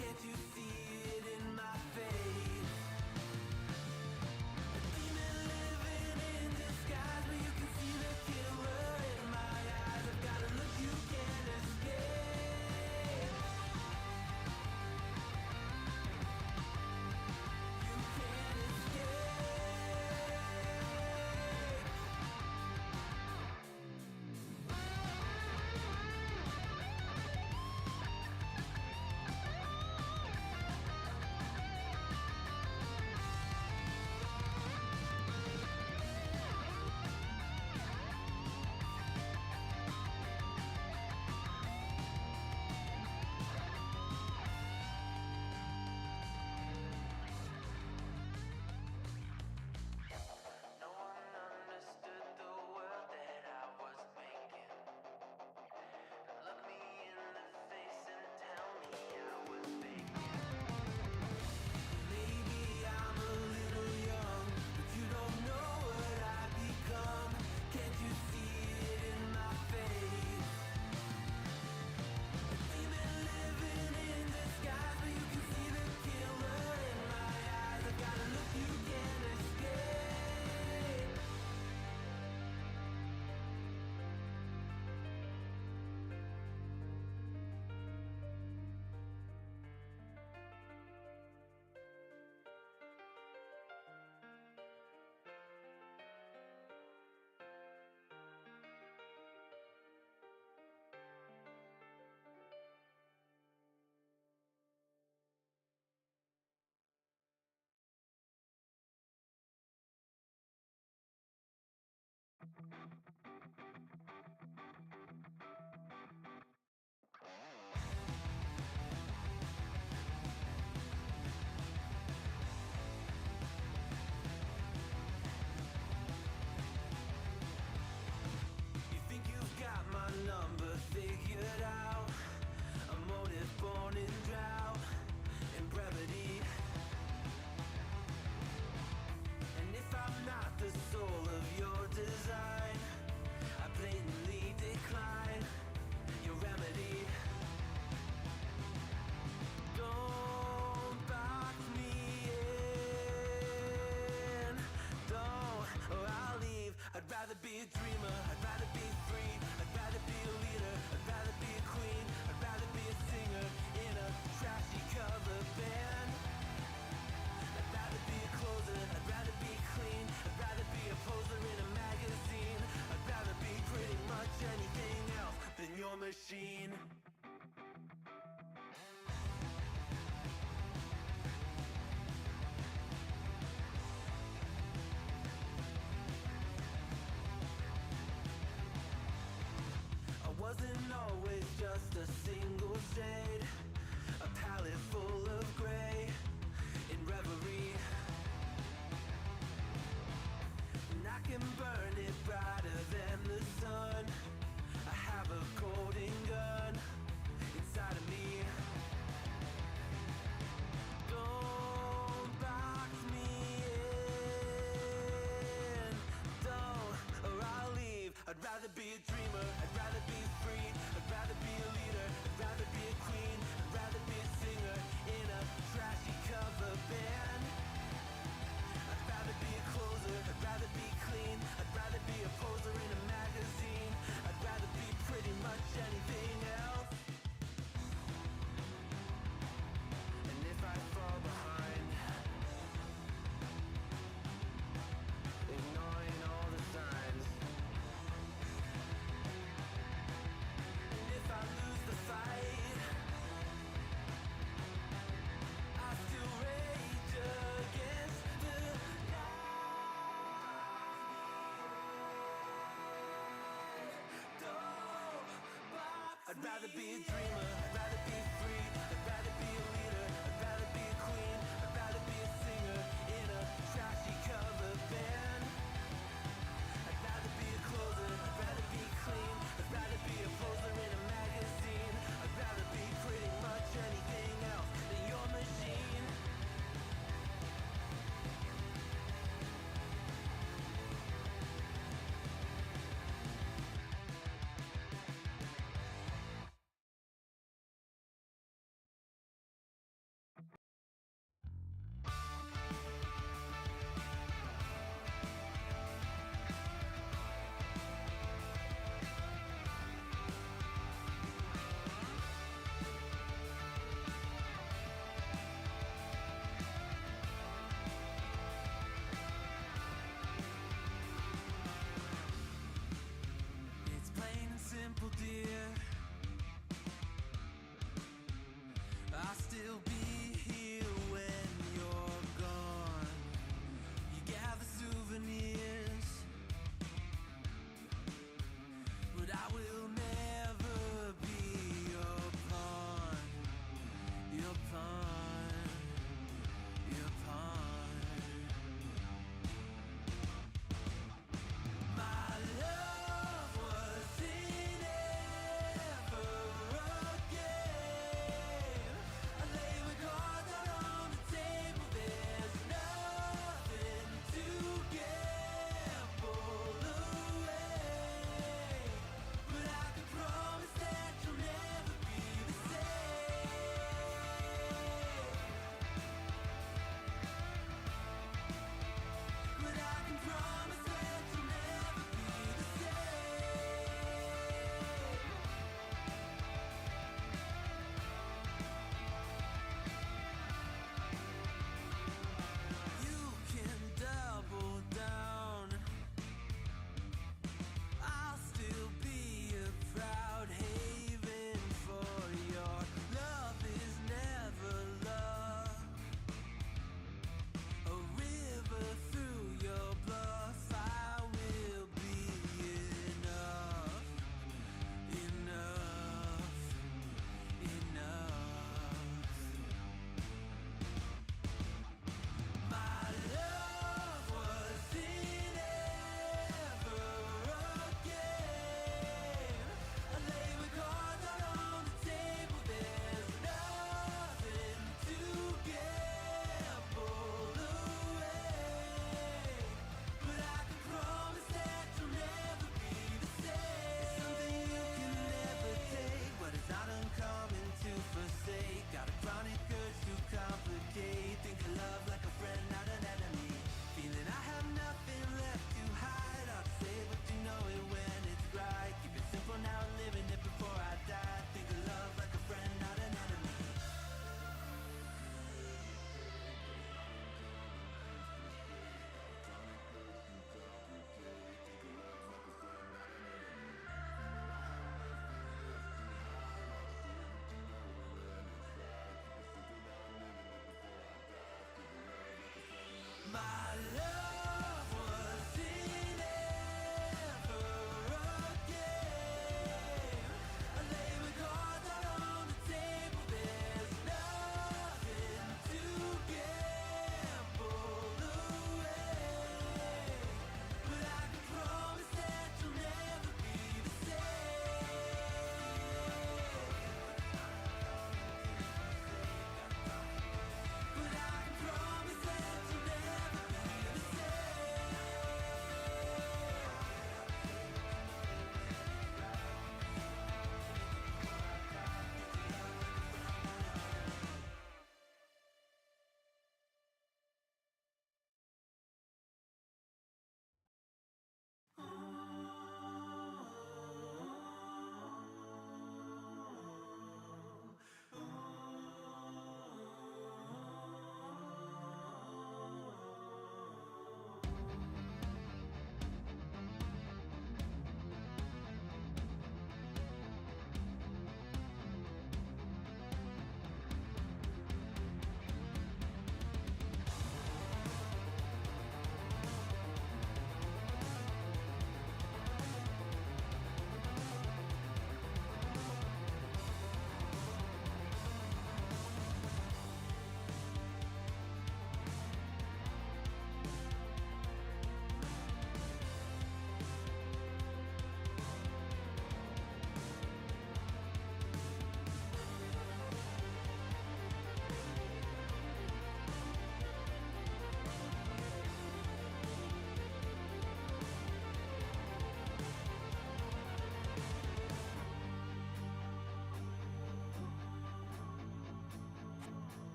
Can't you see it in my face? A demon living in disguise, but you can see the killer in my eyes. I've got a look you can't escape. You can't escape. No one understood the world that I was making. Look me in the face and tell me I was faking. Maybe I'm a little young, but you don't know what I've become. Can't you see it in my face? A demon living in disguise, but you can see the killer in my eyes. I've got a look you can't escape. You think you've got my number figured out? A motive born in drought and brevity. And if I'm not the soul of your design, I blatantly decline your remedy. Don't box me in, don't, or I'll leave. I'd rather be a dreamer, I'd rather be free, I'd rather be a leader, I'd rather be a queen, I'd rather be a singer in a trashy cover band. I'd rather be a closer, I'd rather be clean, I'd rather be a poser in a magazine, I'd rather be pretty much anything else than your machine. I wasn't always just a single shade, a palette full of gray in reverie. And I can burn it brighter than the sun. I have a golden gun inside of me. Don't box me in, don't, or I'll leave. I'd rather be a dreamer, I'd rather be free, I'd rather be a leader, I'd rather be a queen, I'd rather be a singer in a trashy cover band. I'd rather be a closer, I'd rather be clean, I'd rather be a poser in a magazine, I'd rather be pretty much anything else. And if I fall behind, ignoring all the signs, and if I lose the fight, I still rage against the night. Don't box I'd rather be a dreamer, I'd rather be free, I'd rather be a leader, I'd rather be a queen, I'd rather be a singer in a trashy cover band. I'd rather be a closer, I'd rather be clean, I'd rather be a poser in a magazine, I'd rather be pretty much anything else than your machine. your pawn, your pawn. My love wasn't ever a game. I lay my cards out on the table. There's nothing to gamble away. But I can promise that you'll never be the same. But I can promise that you'll never be the same. You can double down. I'll still be a proud haven for your love is never love. A river through your bluff, I will be enough, enough, enough. My love wasn't ever a game. I lay my cards out on the table. There's nothing to gamble away. But I can promise that you'll never be the same. Something you can never take, but it's not uncommon to forsake. Got a chronic urge to complicate. Think of love like a friend, not an enemy. Feeling I have nothing left to hide. I'll say what you know it when it's right. Keep it simple now, living it before I die. Think of love like a friend, not an enemy. My love wasn't ever a game. I lay my cards out on the table. There's nothing to gamble away. But I can promise that you'll never be the same. But I can promise that you'll never be the same.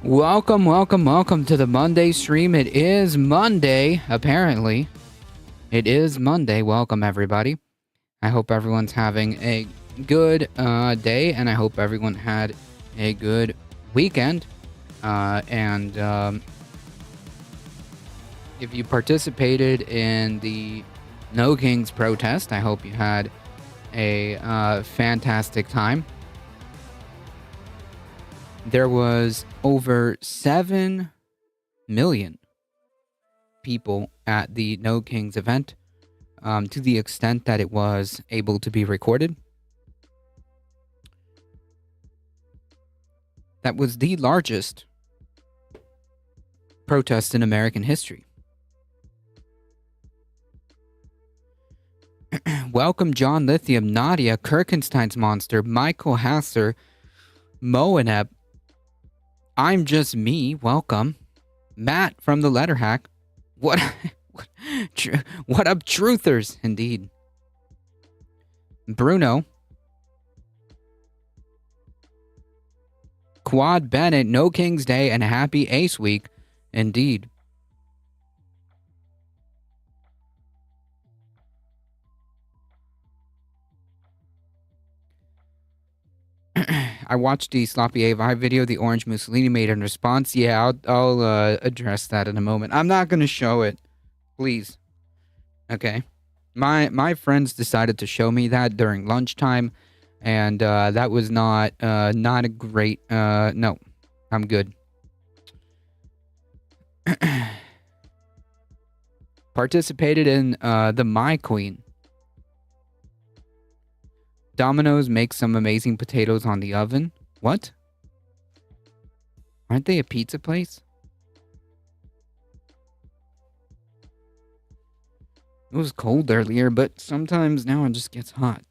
Welcome to the Monday stream. It is Monday, apparently. It is Monday. Welcome, everybody. I hope everyone's having a good day, and I hope everyone had a good weekend. And if you participated in the No Kings protest, I hope you had a fantastic time. there was over 7 million people at the No Kings event, to the extent that it was able to be recorded. That was the largest protest in American history. Welcome John Lithium, Nadia, Kirkenstein's Monster, Michael Hasser, Moaneb, I'm Just Me, welcome. Matt from the Letter Hack. What what up, truthers, indeed. Bruno. Quad Bennett, No King's Day, and happy Ace Week, indeed. I watched the Sloppy A video the Orange Mussolini made in response. Yeah, I'll address that in a moment. I'm not going to show it. Please. Okay. My friends decided to show me that during lunchtime, and that was not a great... no, I'm good. Participated in the My Queen. Domino's makes some amazing potatoes on the oven. What? Aren't they a pizza place? It was cold earlier, but sometimes now it just gets hot.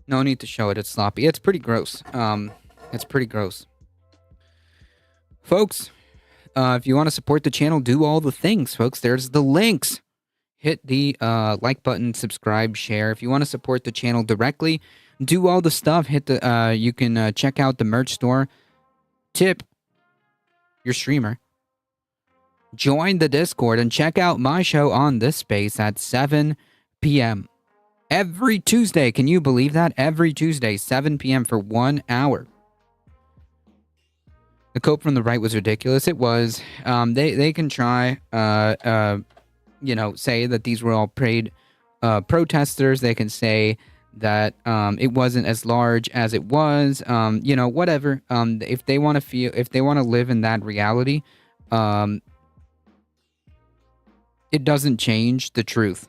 No need to show it. It's sloppy. It's pretty gross. It's pretty gross. Folks, if you want to support the channel, do all the things, folks. There's the links. Hit the like button, subscribe, share. If you want to support the channel directly, do all the stuff. Hit the you can check out the merch store. Tip your streamer. Join the Discord and check out my show on this space at 7 p.m. every Tuesday. Can you believe that? Every Tuesday, 7 p.m. for 1 hour. The quote from the right was ridiculous. It was. They can try. Say that these were all paid protesters. They can say that it wasn't as large as it was. Whatever. If they want to live in that reality, it doesn't change the truth.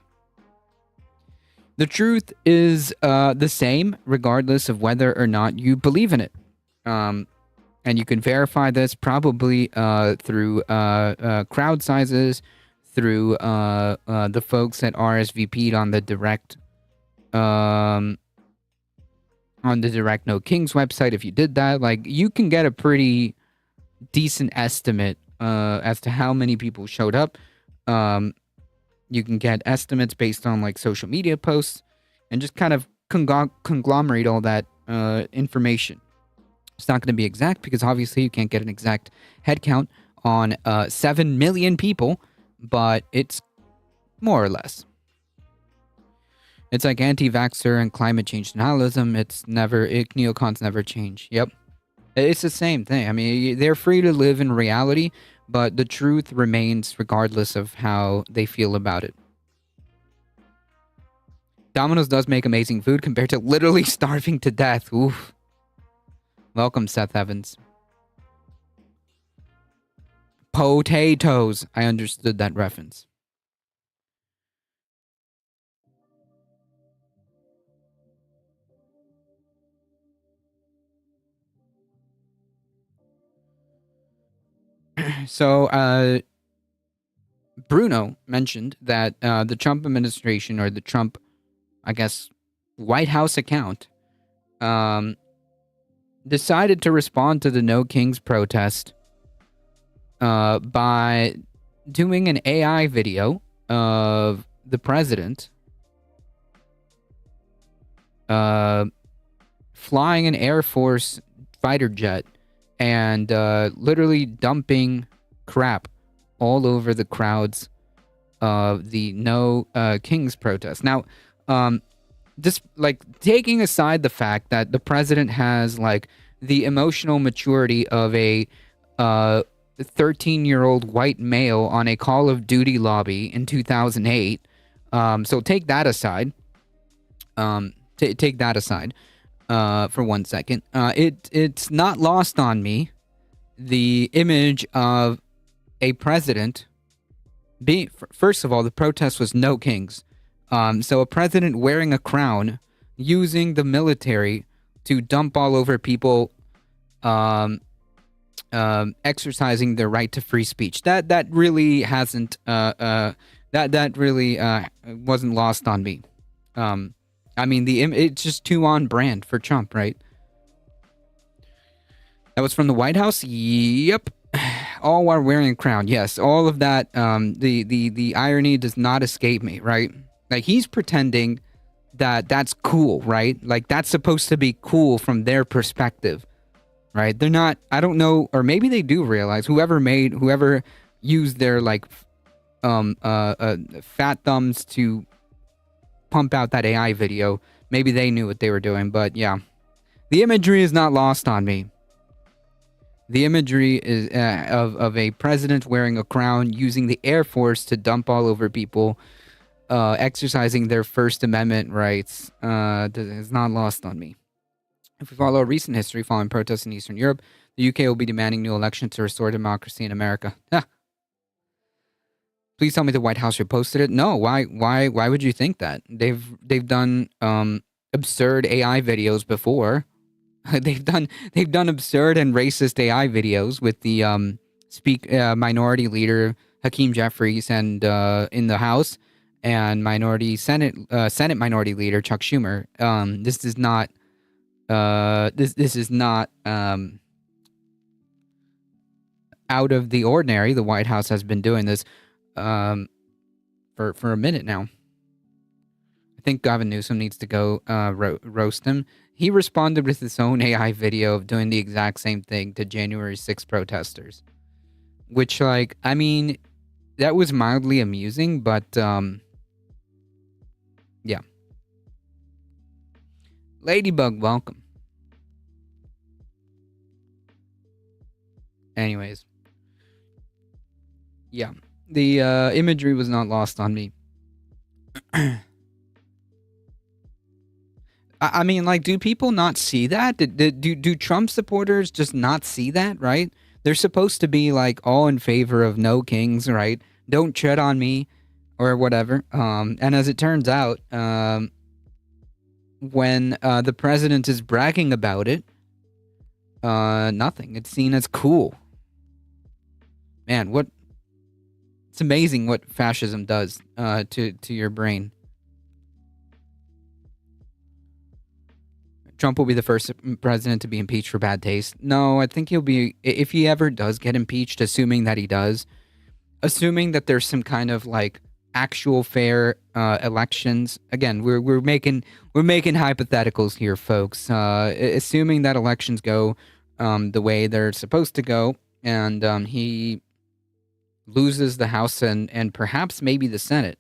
The truth is the same, regardless of whether or not you believe in it. And you can verify this probably through crowd sizes, through the folks that RSVP'd on the direct No Kings website. If you did that, you can get a pretty decent estimate as to how many people showed up. You can get estimates based on social media posts and just kind of conglomerate all that information. It's not going to be exact because obviously you can't get an exact head count on 7 million people, but it's more or less. It's like anti-vaxxer and climate change denialism. Neocons never change. Yep. It's the same thing. I mean, they're free to live in reality, but the truth remains regardless of how they feel about it. Domino's does make amazing food compared to literally starving to death. Oof. Welcome, Seth Evans. Potatoes. I understood that reference. So, Bruno mentioned that the Trump administration, or the Trump, I guess, White House account, decided to respond to the No Kings protest by doing an AI video of the president flying an Air Force fighter jet and literally dumping crap all over the crowds of the No Kings protest. Now, just taking aside the fact that the president has the emotional maturity of a 13-year-old white male on a Call of Duty lobby in 2008, so take that aside. Take that aside. for 1 second. It's not lost on me the image of a president being. First of all, the protest was no kings. So a president wearing a crown, using the military to dump all over people, exercising their right to free speech. That really hasn't that really wasn't lost on me. I mean, it's just too on brand for Trump, right? That was from the White House. Yep, all while wearing a crown. Yes, all of that. The irony does not escape me, right? Like, he's pretending that that's cool, right? Like, that's supposed to be cool from their perspective, right? They're not. I don't know, or maybe they do realize. Whoever used their like fat thumbs to pump out that AI video, maybe they knew what they were doing. But yeah, the imagery is not lost on me. The imagery is of a president wearing a crown, using the Air Force to dump all over people, exercising their First Amendment rights, is not lost on me. If we follow recent history following protests in Eastern Europe, the UK will be demanding new elections to restore democracy in America. Please tell me the White House reposted it. No, why would you think that? They've done absurd AI videos before. they've done absurd and racist AI videos with the minority leader Hakeem Jeffries and in the House, and Senate minority leader Chuck Schumer. This is not out of the ordinary. The White House has been doing this for a minute now. I think Gavin Newsom needs to go roast him. He responded with his own AI video of doing the exact same thing to January 6th protesters, which, like, I mean, that was mildly amusing, but yeah. Ladybug, welcome. Anyways, yeah, the imagery was not lost on me. I mean, like, do people not see that? Do Trump supporters just not see that, right? They're supposed to be, like, all in favor of no kings, right? Don't tread on me, or whatever. And as it turns out, when the president is bragging about it, nothing. It's seen as cool. Man, it's amazing what fascism does to your brain. Trump will be the first president to be impeached for bad taste. No, I think he'll be, if he ever does get impeached, assuming that he does, assuming that there's some kind of like actual fair elections. Again, we're making hypotheticals here, folks. Assuming that elections go the way they're supposed to go, and he loses the House and perhaps maybe the Senate,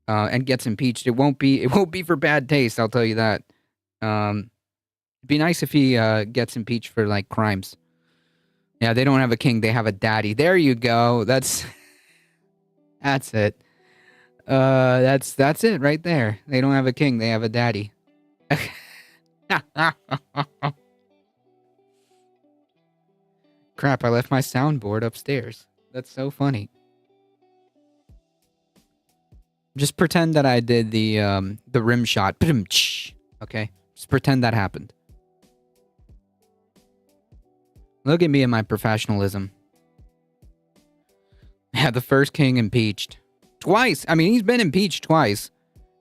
and gets impeached, it won't be for bad taste. I'll tell you that. It'd be nice if he gets impeached for like crimes. Yeah, they don't have a king; they have a daddy. There you go. That's it. That's it right there. They don't have a king; they have a daddy. Crap! I left my soundboard upstairs. That's so funny. Just pretend that I did the rim shot. Okay, just pretend that happened. Look at me and my professionalism. Yeah, the first king impeached twice. I mean, he's been impeached twice.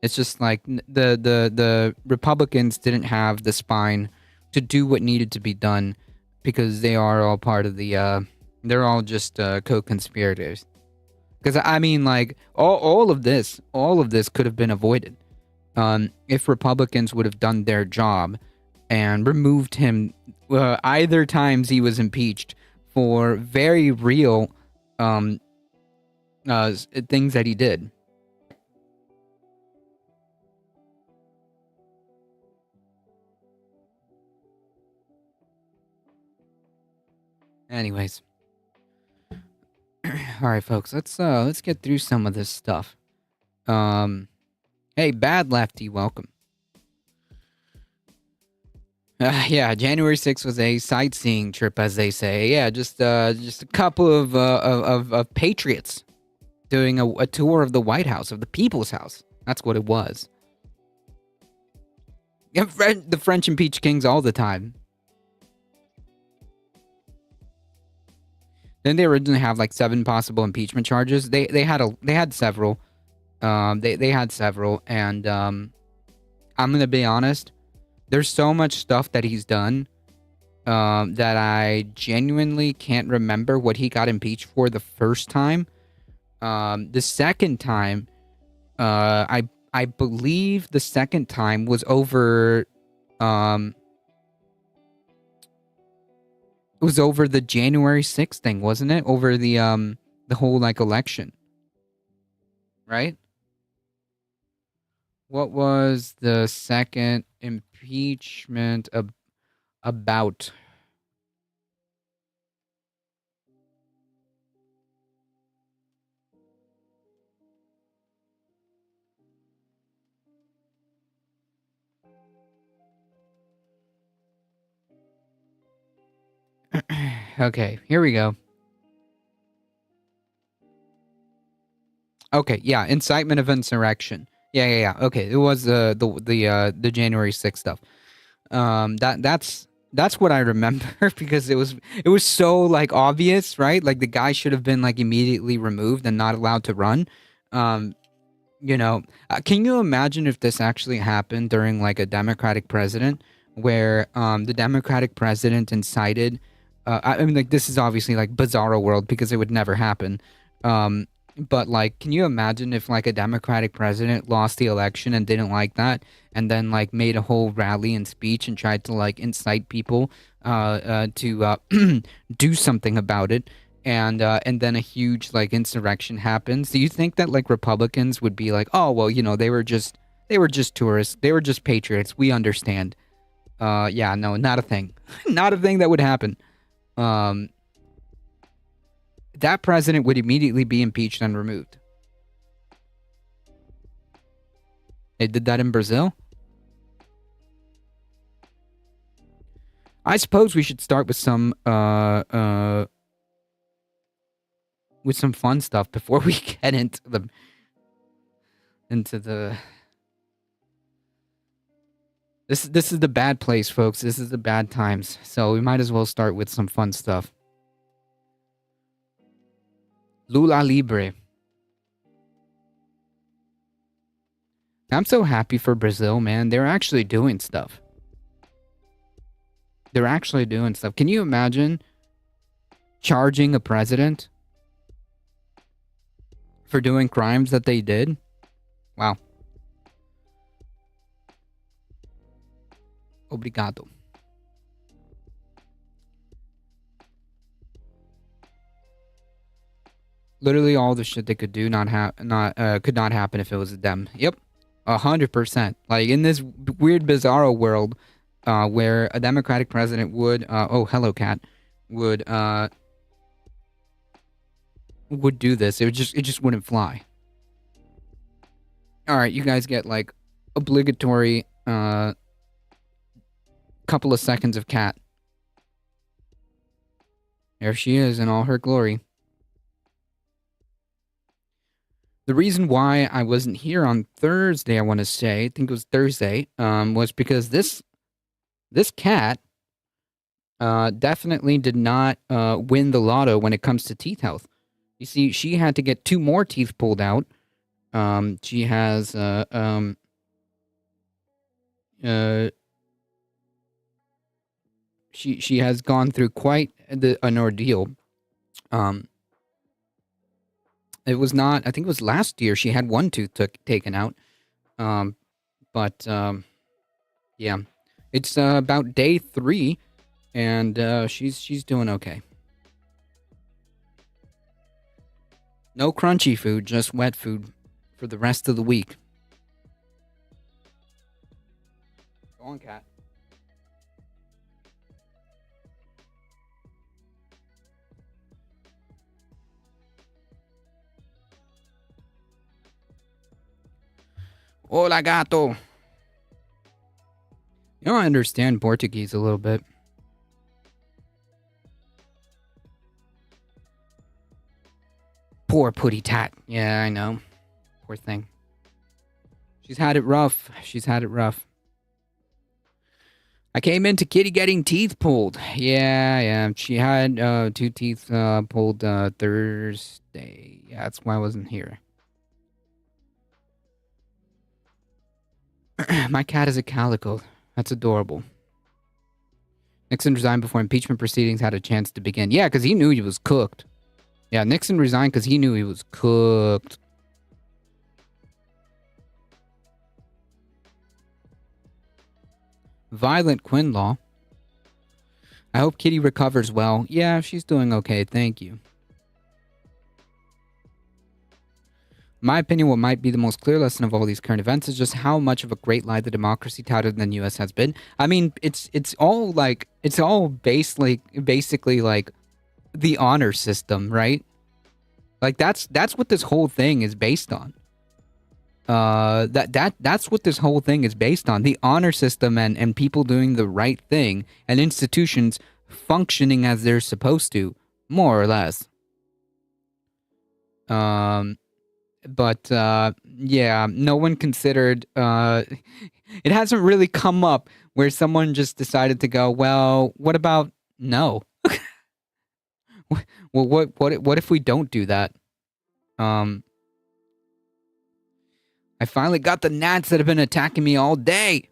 It's just like the Republicans didn't have the spine to do what needed to be done because they are all part of the. They're all just co-conspirators. Because I mean, like all of this could have been avoided if Republicans would have done their job and removed him either times he was impeached for very real things that he did. Anyways, all right, folks, let's get through some of this stuff. Hey, Bad Lefty, welcome. Yeah, January 6th was a sightseeing trip, as they say. Yeah, just a couple of patriots doing a tour of the White House, of the People's House. That's what it was. Yeah, the French impeach kings all the time. Didn't they originally have like 7 possible impeachment charges? They had several. They had several, and I'm gonna be honest. There's so much stuff that he's done that I genuinely can't remember what he got impeached for the first time. The second time, I believe the second time was over. Um, it was over the January 6th thing, wasn't it? Over the whole like election, right? What was the second impeachment about? Okay, here we go. Okay, yeah, incitement of insurrection. Yeah. Okay, it was the January 6th stuff. That's what I remember because it was so like obvious, right? Like the guy should have been like immediately removed and not allowed to run. Um, can you imagine if this actually happened during like a Democratic president, where the Democratic president incited? I mean, like this is obviously like bizarro world because it would never happen. Um, but like, can you imagine if like a Democratic president lost the election and didn't like that, and then like made a whole rally and speech and tried to like incite people to do something about it? And then a huge like insurrection happens. Do you think that like Republicans would be like, oh well, they were just tourists, they were just patriots, we understand? Yeah, no, not a thing, not a thing that would happen. Um, that president would immediately be impeached and removed. They did that in Brazil. I suppose we should start with some fun stuff before we get into the this is the bad place, folks. This is the bad times. So we might as well start with some fun stuff. Lula Libre. I'm so happy for Brazil, man. They're actually doing stuff. They're actually doing stuff. Can you imagine charging a president for doing crimes that they did? Wow. Obrigado. Literally all the shit they could do not could not happen if it was them. Yep. 100%. Like in this weird bizarro world, where a Democratic president would oh hello cat would would do this. It just wouldn't fly. All right, you guys get like obligatory couple of seconds of cat. There she is in all her glory. The reason why I wasn't here on Thursday, I want to say, I think it was Thursday, was because this cat definitely did not win the lotto when it comes to teeth health. You see, she had to get 2 more teeth pulled out. She has uh, she has gone through quite an ordeal. Um, it was not. I think it was last year. She had 1 tooth taken out. Um, but yeah, it's about day 3, and she's doing okay. No crunchy food, just wet food for the rest of the week. Go on, cat. Hola, gato. You know, I understand Portuguese a little bit. Poor Putty Tat. Yeah, I know. Poor thing. She's had it rough. She's had it rough. I came into Kitty getting teeth pulled. Yeah. She had 2 teeth pulled Thursday. Yeah, that's why I wasn't here. My cat is a calico. That's adorable. Nixon resigned before impeachment proceedings had a chance to begin. Yeah, because he knew he was cooked. Yeah, Nixon resigned because he knew he was cooked. Violent Quinlaw. I hope Kitty recovers well. Yeah, she's doing okay. Thank you. In my opinion, what might be the most clear lesson of all these current events is just how much of a great lie the democracy touted in the U.S. has been. I mean, it's all basically like the honor system, right? Like that's what this whole thing is based on. That's what this whole thing is based on. The honor system and people doing the right thing and institutions functioning as they're supposed to, more or less. But yeah, no one considered it hasn't really come up where someone just decided to go, well, what about no? Well, what if we don't do that? I finally got the gnats that have been attacking me all day.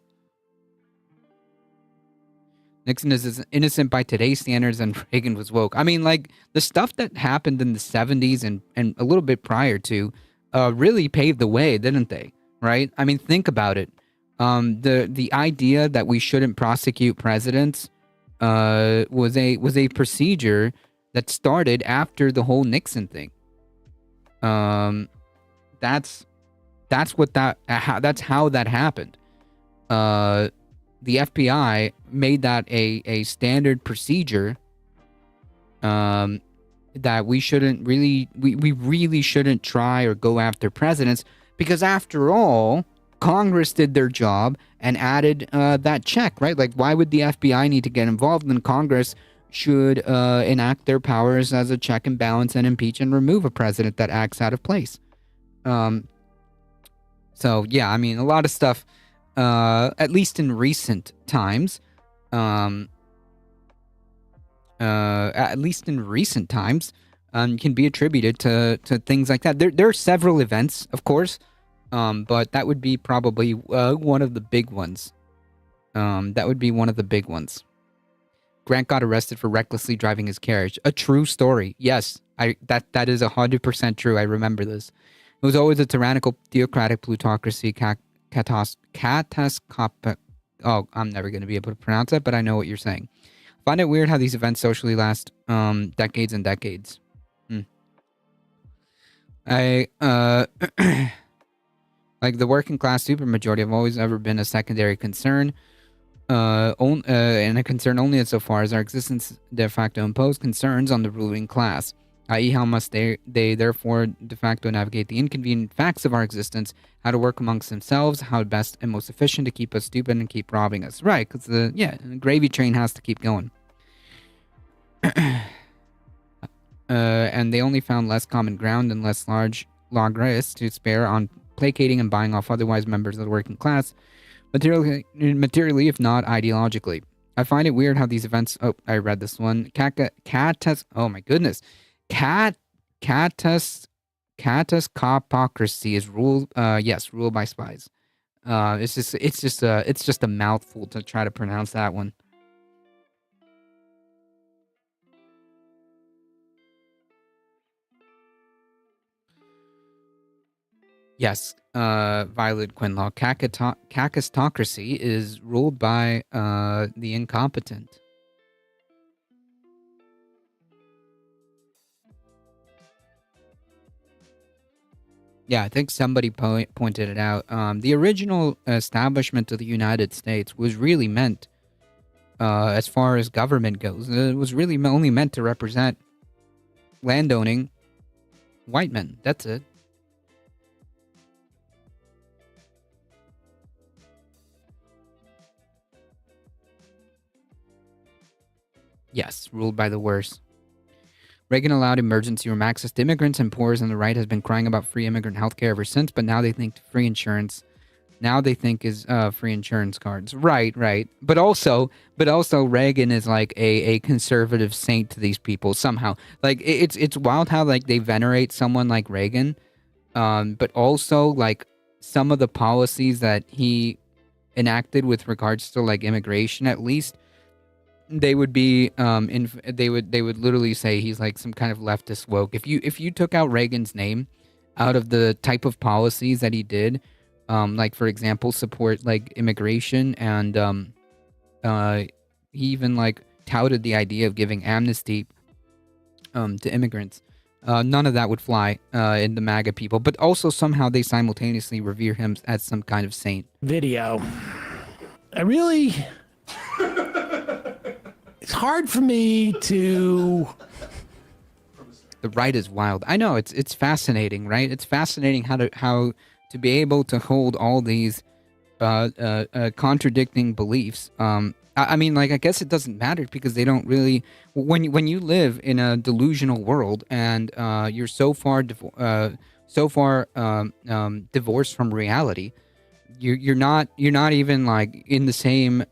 Nixon is as innocent by today's standards and Reagan was woke. I mean, like, the stuff that happened in the 70s and a little bit prior to really paved the way, didn't they? Right? I mean, think about it. The idea that we shouldn't prosecute presidents was a procedure that started after the whole Nixon thing. That's how that happened. The FBI made that a standard procedure. That we shouldn't really, we really shouldn't try or go after presidents because after all, Congress did their job and added that check, right? Like, why would the FBI need to get involved when Congress should enact their powers as a check and balance and impeach and remove a president that acts out of place? So yeah, I mean, a lot of stuff, at least in recent times, can be attributed to things like that. There are several events, of course, but that would be probably one of the big ones. Grant got arrested for recklessly driving his carriage. A true story. Yes, that is 100% true. I remember this. It was always a tyrannical, theocratic plutocracy. Oh, I'm never going to be able to pronounce it, but I know what you're saying. I find it weird how these events socially last decades and decades. Like the working class supermajority have always ever been a secondary concern, and a concern only insofar as our existence de facto impose concerns on the ruling class, i.e. how must they therefore de facto navigate the inconvenient facts of our existence, how to work amongst themselves, how best and most efficient to keep us stupid and keep robbing us. Right, because the gravy train has to keep going. And they only found less common ground and less large logris to spare on placating and buying off otherwise members of the working class, materially if not ideologically. I find it weird how these events... Oh, I read this one. Oh my goodness. Cataskopocracy is ruled by spies. It's just a mouthful to try to pronounce that one. Yes, Violet Quinlaw. Kakistocracy is ruled by the incompetent. Yeah, I think somebody pointed it out. The original establishment of the United States was really meant, as far as government goes, it was really only meant to represent landowning white men. That's it. Yes, ruled by the worst. Reagan allowed emergency room access to immigrants and poors, and the right has been crying about free immigrant health care ever since, but now they think free insurance now they think is free insurance cards. Right. But also Reagan is like a conservative saint to these people somehow. Like it's wild how like they venerate someone like Reagan, but also like some of the policies that he enacted with regards to like immigration, at least they would be they would literally say he's like some kind of leftist woke. If you took out Reagan's name out of the type of policies that he did, like for example support like immigration, and he even like touted the idea of giving amnesty to immigrants. None of that would fly in the MAGA people, but also somehow they simultaneously revere him as some kind of saint. Video. I really. It's hard for me to. The right is wild. I know it's fascinating, right? It's fascinating how to be able to hold all these contradicting beliefs. I mean, like I guess it doesn't matter because they don't really. When you live in a delusional world and you're so far divorced from reality, you're not even like in the same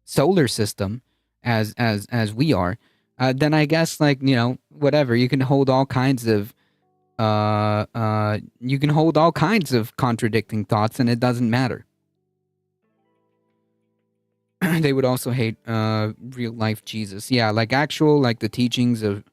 solar system as we are. Then I guess like whatever, you can hold all kinds of contradicting thoughts and it doesn't matter. They would also hate real life Jesus. Yeah, like actual like the teachings of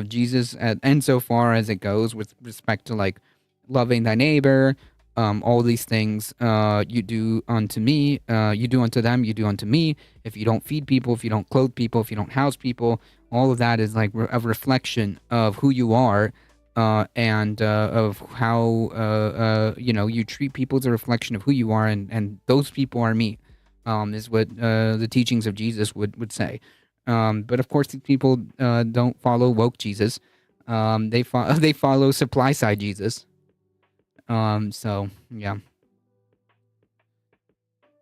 Jesus and so far as it goes with respect to like loving thy neighbor, all these things, you do unto me, you do unto them, you do unto me. If you don't feed people, if you don't clothe people, if you don't house people, all of that is like a reflection of who you are, and of how you treat people. Is a reflection of who you are, and those people are me. Is what the teachings of Jesus would say. But of course, these people don't follow woke Jesus. They follow supply side Jesus. So yeah,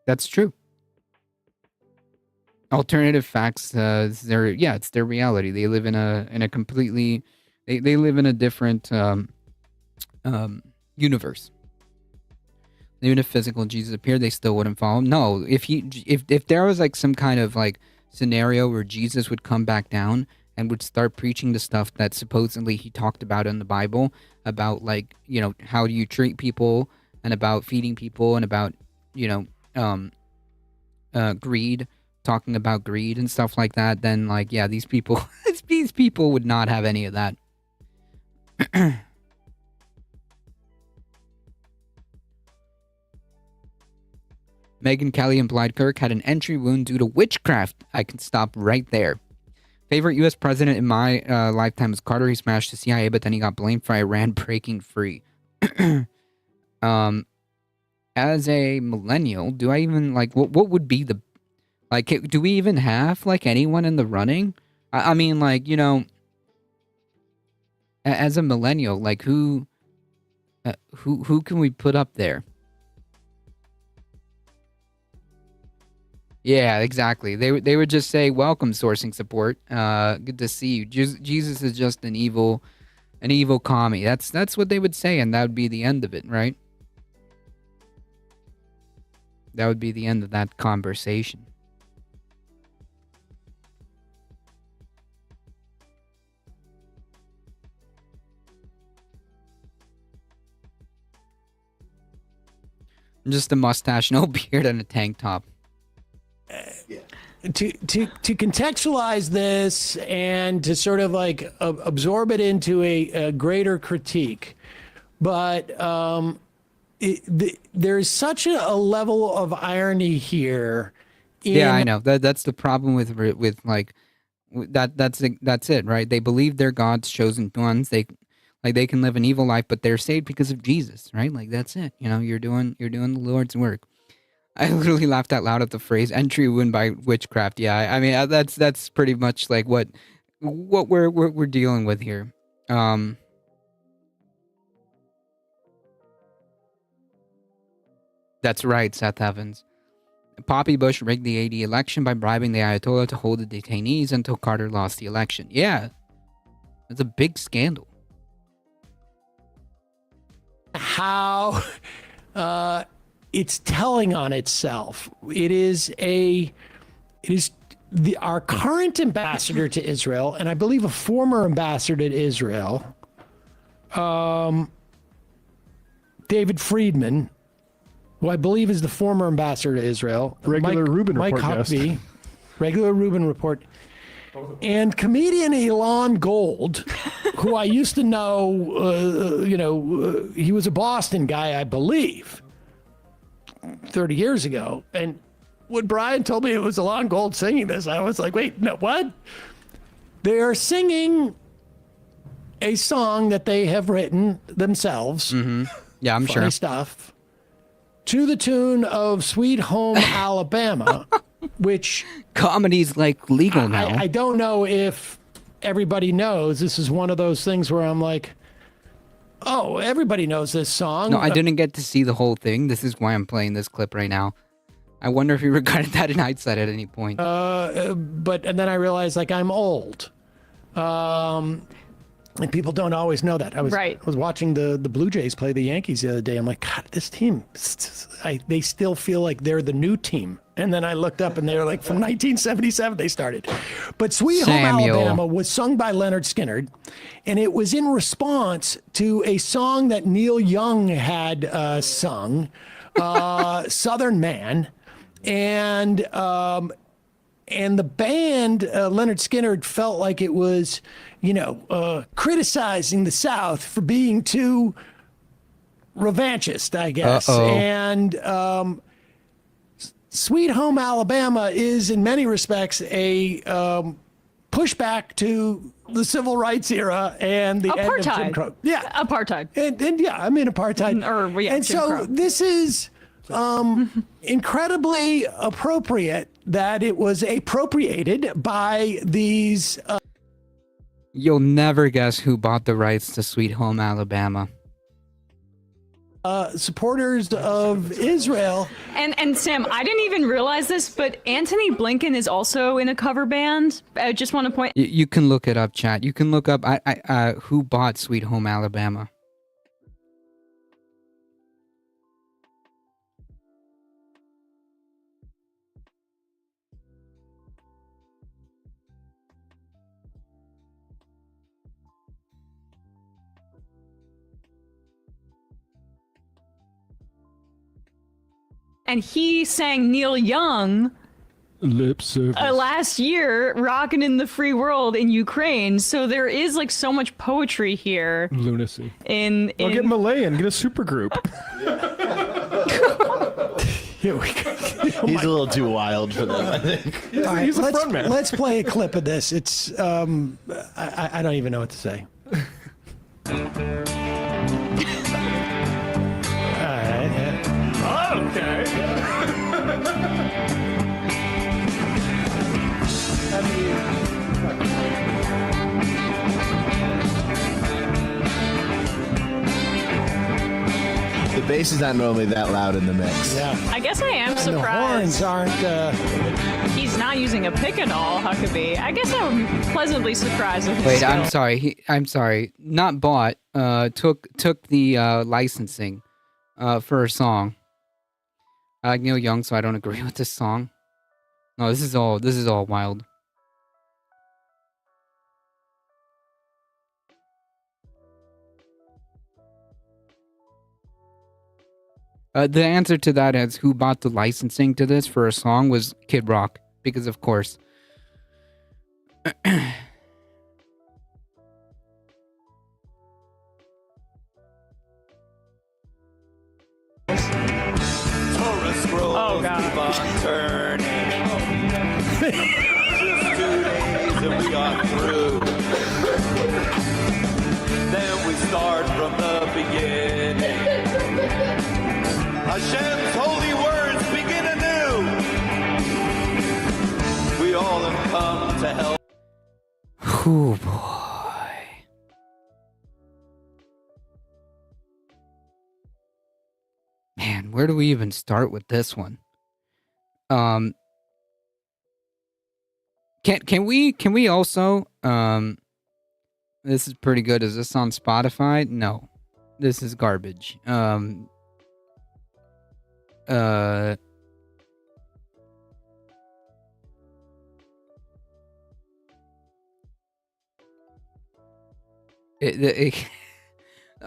that's true. Alternative facts, it's their reality. They live in a completely, they live in a different universe. Even if physical Jesus appeared, they still wouldn't follow him. No, if there was like some kind of like scenario where Jesus would come back down and would start preaching the stuff that supposedly he talked about in the Bible, about like how do you treat people, and about feeding people, and about greed, talking about greed and stuff like that, then like yeah, these people these people would not have any of that. Megyn Kelly implied Kirk had an entry wound due to witchcraft. I can stop right there. Favorite U.S. president in my lifetime was Carter. He smashed the CIA, but then he got blamed for Iran breaking free. As a millennial, do I even like what would be the like? Do we even have like anyone in the running? I mean, like as a millennial, like who can we put up there? Yeah, exactly. They would just say, "Welcome, sourcing support. Good to see you." Jesus is just an evil commie. That's what they would say, and that would be the end of it, right? That would be the end of that conversation. Just a mustache, no beard, and a tank top. To contextualize this and to sort of like absorb it into a greater critique, but there's such a level of irony here. Yeah, I know that's the problem with like that's it, right? They believe they're God's chosen ones. They can live an evil life, but they're saved because of Jesus, right? Like that's it. You're doing the Lord's work. I literally laughed out loud at the phrase "entry wound by witchcraft." Yeah, I mean that's pretty much like what we're dealing with here. That's right, Seth Evans. Poppy Bush rigged the AD election by bribing the Ayatollah to hold the detainees until Carter lost the election. Yeah, it's a big scandal. How it's telling on itself. It is our current ambassador to Israel, and I believe a former ambassador to Israel, David Friedman, who I believe is the former ambassador to Israel. Regular Rubin Mike Report guest. Huckabee, regular Rubin Report, and comedian Elon Gold, who I used to know. He was a Boston guy, I believe, 30 years ago. And when Brian told me it was Elon Gold singing this, I was like, wait, no, what? They are singing a song that they have written themselves. Yeah, I'm Funny sure. stuff. To the tune of Sweet Home Alabama, which Comedy's like legal now. I don't know if everybody knows. This is one of those things where I'm like, oh, everybody knows this song. No, I didn't get to see the whole thing. This is why I'm playing this clip right now. I wonder if you regretted that in hindsight at any point. And then I realized, like, I'm old. And people don't always know that. I was watching the Blue Jays play the Yankees the other day. I'm like, God, this team, they still feel like they're the new team. And then I looked up and they were like, from 1977 they started. But Sweet Home Samuel. Alabama was sung by Leonard Skinner. And it was in response to a song that Neil Young had sung, Southern Man. And the band, Leonard Skinner, felt like it was, criticizing the South for being too revanchist, I guess. Uh-oh. And Sweet Home Alabama is, in many respects, a pushback to the civil rights era and the end of Jim Apartheid. Crow. Yeah. Apartheid. And yeah, I mean apartheid. Jim so Crow. this is incredibly appropriate that it was appropriated by these You'll never guess who bought the rights to Sweet Home Alabama. supporters of Israel. And Sam, I didn't even realize this, but Antony Blinken is also in a cover band. I just want to point. You can look it up, chat. You can look up who bought Sweet Home Alabama. And he sang Neil Young Lip service. last year, "Rockin' in the Free World" in Ukraine. So there is like so much poetry here. Lunacy. In Well, get Malayan. Get a super group. Here we go. He's a little too wild for them, I think. All right, He's a front man. let's play a clip of this. It's I don't even know what to say. All right. Okay. The bass is not normally that loud in the mix. Yeah. I guess I am And the horns surprised aren't. he's not using a pick at all, Huckabee. I guess I'm pleasantly surprised with his Wait, skill. I'm sorry. I'm sorry. Not bought. Took the licensing for a song. I like Neil Young, so I don't agree with this song. No, this is all wild. The answer to that is who bought the licensing to this for a song was Kid Rock, because of course. Torah scrolls Oh, God. keep on turning. Just 2 days and we are through. Then we start from the beginning. Hashem's holy words begin anew. We all have come to help. Whew, boy. Man, where do we even start with this one? Um, can we also this is pretty good. Is this on Spotify? No, this is garbage.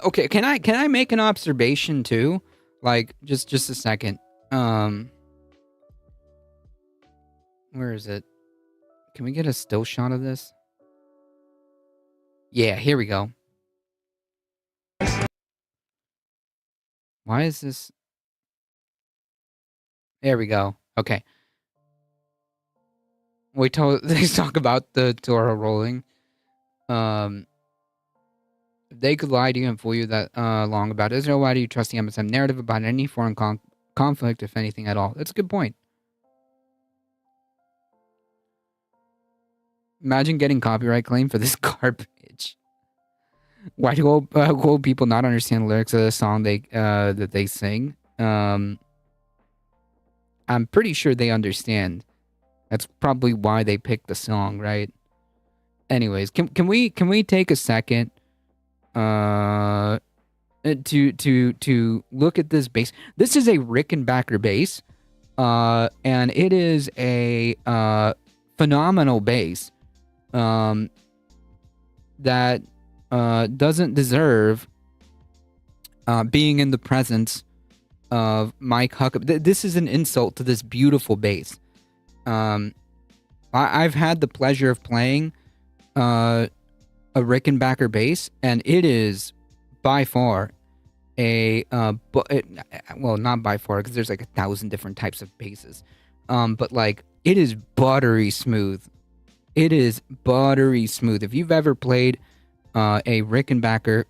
Okay, can I make an observation too? Like just a second. Where is it? Can we get a still shot of this? Yeah, here we go. Why is this? There we go. Okay. They talk about the Toro rolling. If they could lie to you and fool you that long about Israel, why do you trust the MSM narrative about any foreign conflict, if anything at all? That's a good point. Imagine getting copyright claim for this garbage. Why do old people not understand the lyrics of the song that they sing? I'm pretty sure they understand. That's probably why they picked the song, right? Anyways, can we take a second to look at this bass? This is a Rickenbacker bass, and it is a phenomenal bass that doesn't deserve being in the presence of Mike Huckabee. This is an insult to this beautiful bass. I've had the pleasure of playing a Rickenbacker bass, and it is by far well, not by far, because there's like 1,000 different types of basses, but like it is buttery smooth. It is buttery smooth. If you've ever played a Rickenbacker,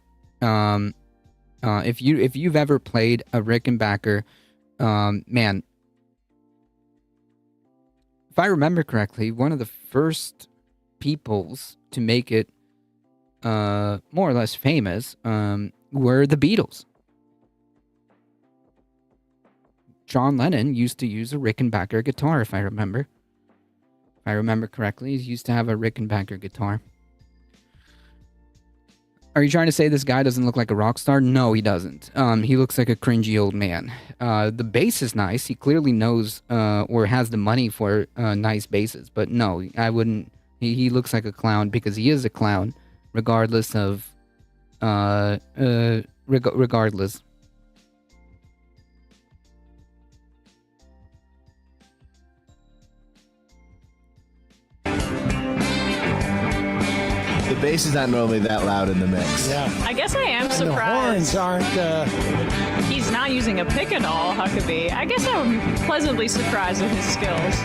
if you've ever played a Rickenbacker, man, if I remember correctly, one of the first peoples to make it more or less famous were the Beatles. John Lennon used to use a Rickenbacker guitar, if I remember. If I remember correctly, he used to have a Rickenbacker guitar. Are you trying to say this guy doesn't look like a rock star? No, he doesn't. He looks like a cringy old man. The bass is nice. He clearly knows or has the money for nice basses. But no, I wouldn't. He looks like a clown because he is a clown, regardless of regardless. The bass is not normally that loud in the mix. Yeah. I guess I am And the surprised horns aren't. he's not using a pick at all, Huckabee. I guess I'm pleasantly surprised with his skills.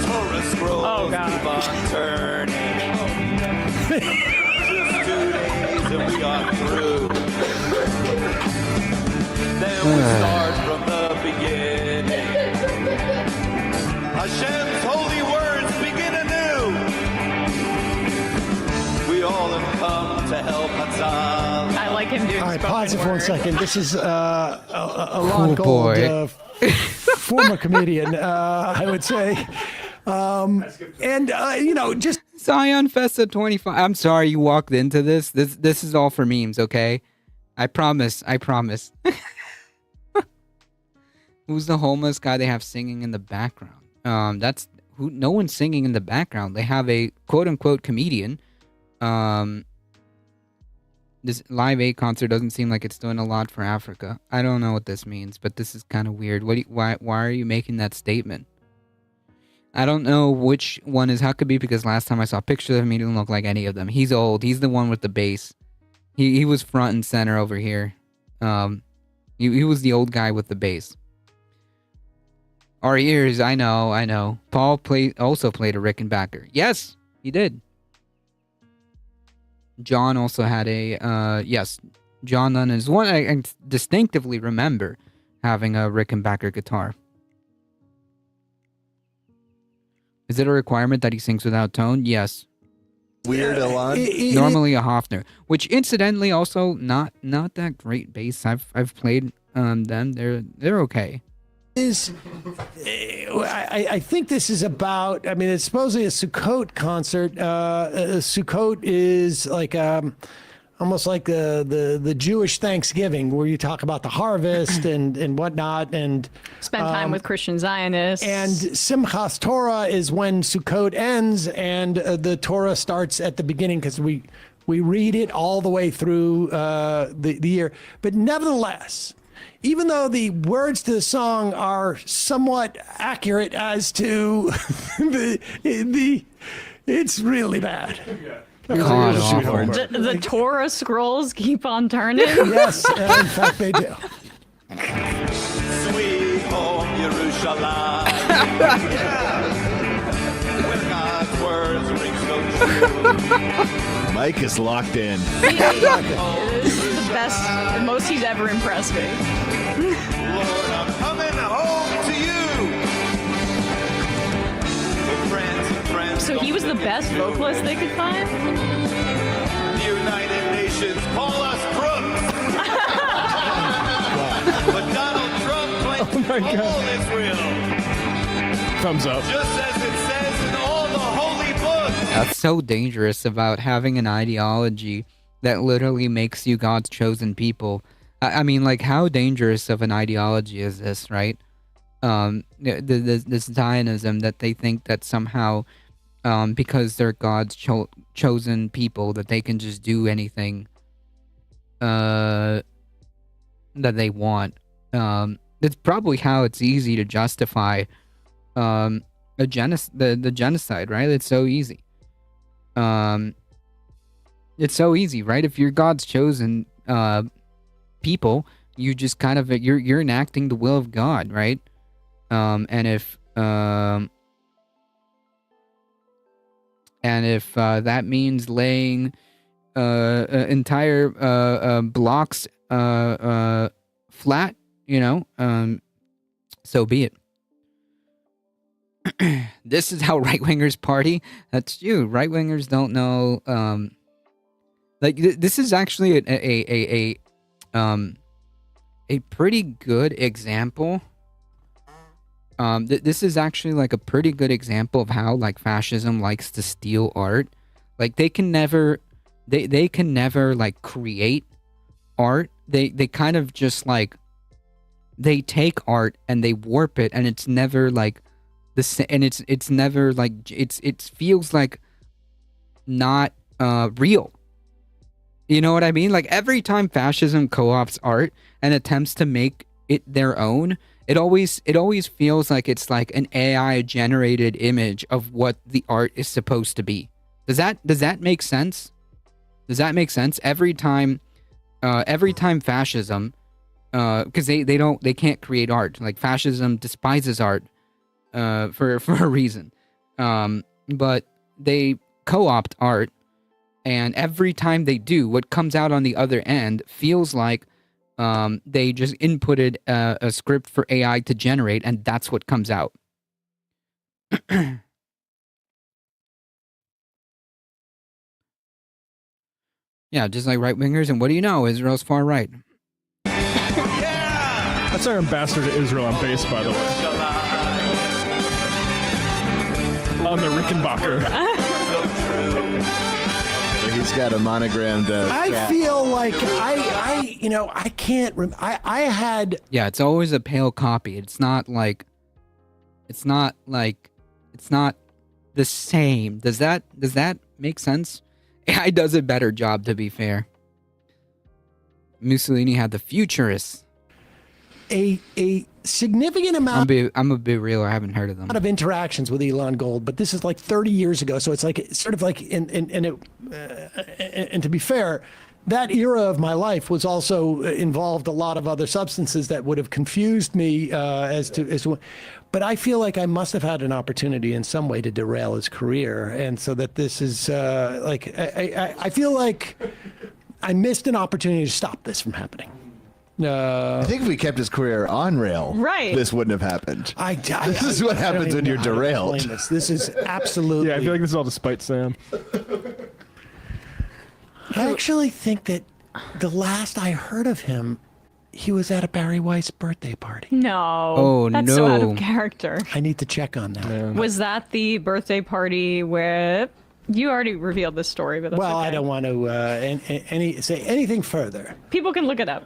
Torah scrolls Oh, God. keep on turning. Just 2 days and we are through. Then we start from the beginning. Hashem's holy words begin anew. We all have come to help Hatzal. I like him doing All right, spoken pause it for 1 word. second. This is Alon Oh, Gold, boy. former comedian, I would say. And just Zion Festa 25. I'm sorry you walked into this. This is all for memes, okay? I promise. Who's the homeless guy they have singing in the background? That's who. No one's singing in the background. They have a quote unquote comedian. This Live 8 concert doesn't seem like it's doing a lot for Africa. I don't know what this means, but this is kind of weird. Why are you making that statement? I don't know which one is Huckabee because last time I saw pictures of him, he didn't look like any of them. He's old. He's the one with the bass. He was front and center over here. He was the old guy with the bass. Our ears, I know. Paul also played a Rickenbacker. Yes, he did. John also had a, yes, John Lennon is one I distinctively remember having a Rickenbacker guitar. Is it a requirement that he sings without tone? Yes. Weird, Alon. Normally a Hofner, which incidentally also not that great bass. I've played them. They're okay. is I think this is about. I mean, it's supposedly a Sukkot concert. Sukkot is like almost like the Jewish Thanksgiving, where you talk about the harvest and whatnot, and Spend time with Christian Zionists. and Simchas Torah is when Sukkot ends, and the Torah starts at the beginning because we read it all the way through the year. But nevertheless, even though the words to the song are somewhat accurate as to it's really bad. God awful. the Torah scrolls keep on turning. Yes, in fact they do. Sweet home Yerushalayim. When God's words ring so true. Mike is locked in. This is the best, the most he's ever impressed me. Lord, I'm coming home to you. Oh, friends, So he was the best vocalist they could find? the United Nations call us crooks. But Donald Trump claims my God. all Israel, Thumbs up. just as it says in all the holy books. That's so dangerous about having an ideology that literally makes you God's chosen people. I mean, like, how dangerous of an ideology is this, right? This Zionism that they think that somehow, because they're God's chosen people, that they can just do anything that they want. That's probably how it's easy to justify the genocide, right? It's so easy. It's so easy, right? If you're God's chosen people, you just kind of you're enacting the will of God, right? And if that means laying entire blocks flat, so be it. This is how right-wingers party. That's you. Right-wingers don't know. This is actually a pretty good example. This is actually like a pretty good example of how like fascism likes to steal art. Like they can never like create art. They kind of just like they take art and they warp it, and it's never like and it's never like it feels like not real. You know what I mean? Like every time fascism co-opts art and attempts to make it their own, it always feels like it's like an AI generated image of what the art is supposed to be. Does that make sense? Does that make sense? Every time fascism, because they can't create art. Like fascism despises art, for a reason. But they co-opt art, and every time they do, what comes out on the other end feels like they just inputted a script for AI to generate, and that's what comes out. Yeah, just like right-wingers, and what do you know? Israel's far right. That's our ambassador to Israel on base, by the way. On the Rickenbacker. He's got a monogrammed. I feel like I can't. I had. Yeah, it's always a pale copy. It's not the same. Does that make sense? AI does a better job, to be fair. Mussolini had the futurists. A significant amount I'm gonna be real. I haven't heard of them. of interactions with Elon Gold, but this is like 30 years ago, so it's like sort of like and to be fair, that era of my life was also involved a lot of other substances that would have confused me as to. But I feel like I must have had an opportunity in some way to derail his career, and so that this is like I feel like I missed an opportunity to stop this from happening. I think if we kept his career on rail, Right. this wouldn't have happened. This is what I don't happens when even you're know how to derailed. explain This is absolutely. Yeah, I feel like this is all to spite Sam. I actually think that the last I heard of him, he was at a Barry Weiss birthday party. No. Oh, that's so out no. of character. I need to check on that. Yeah. Was that the birthday party where you already revealed this story? But that's Well, okay. I don't want to say anything further. People can look it up.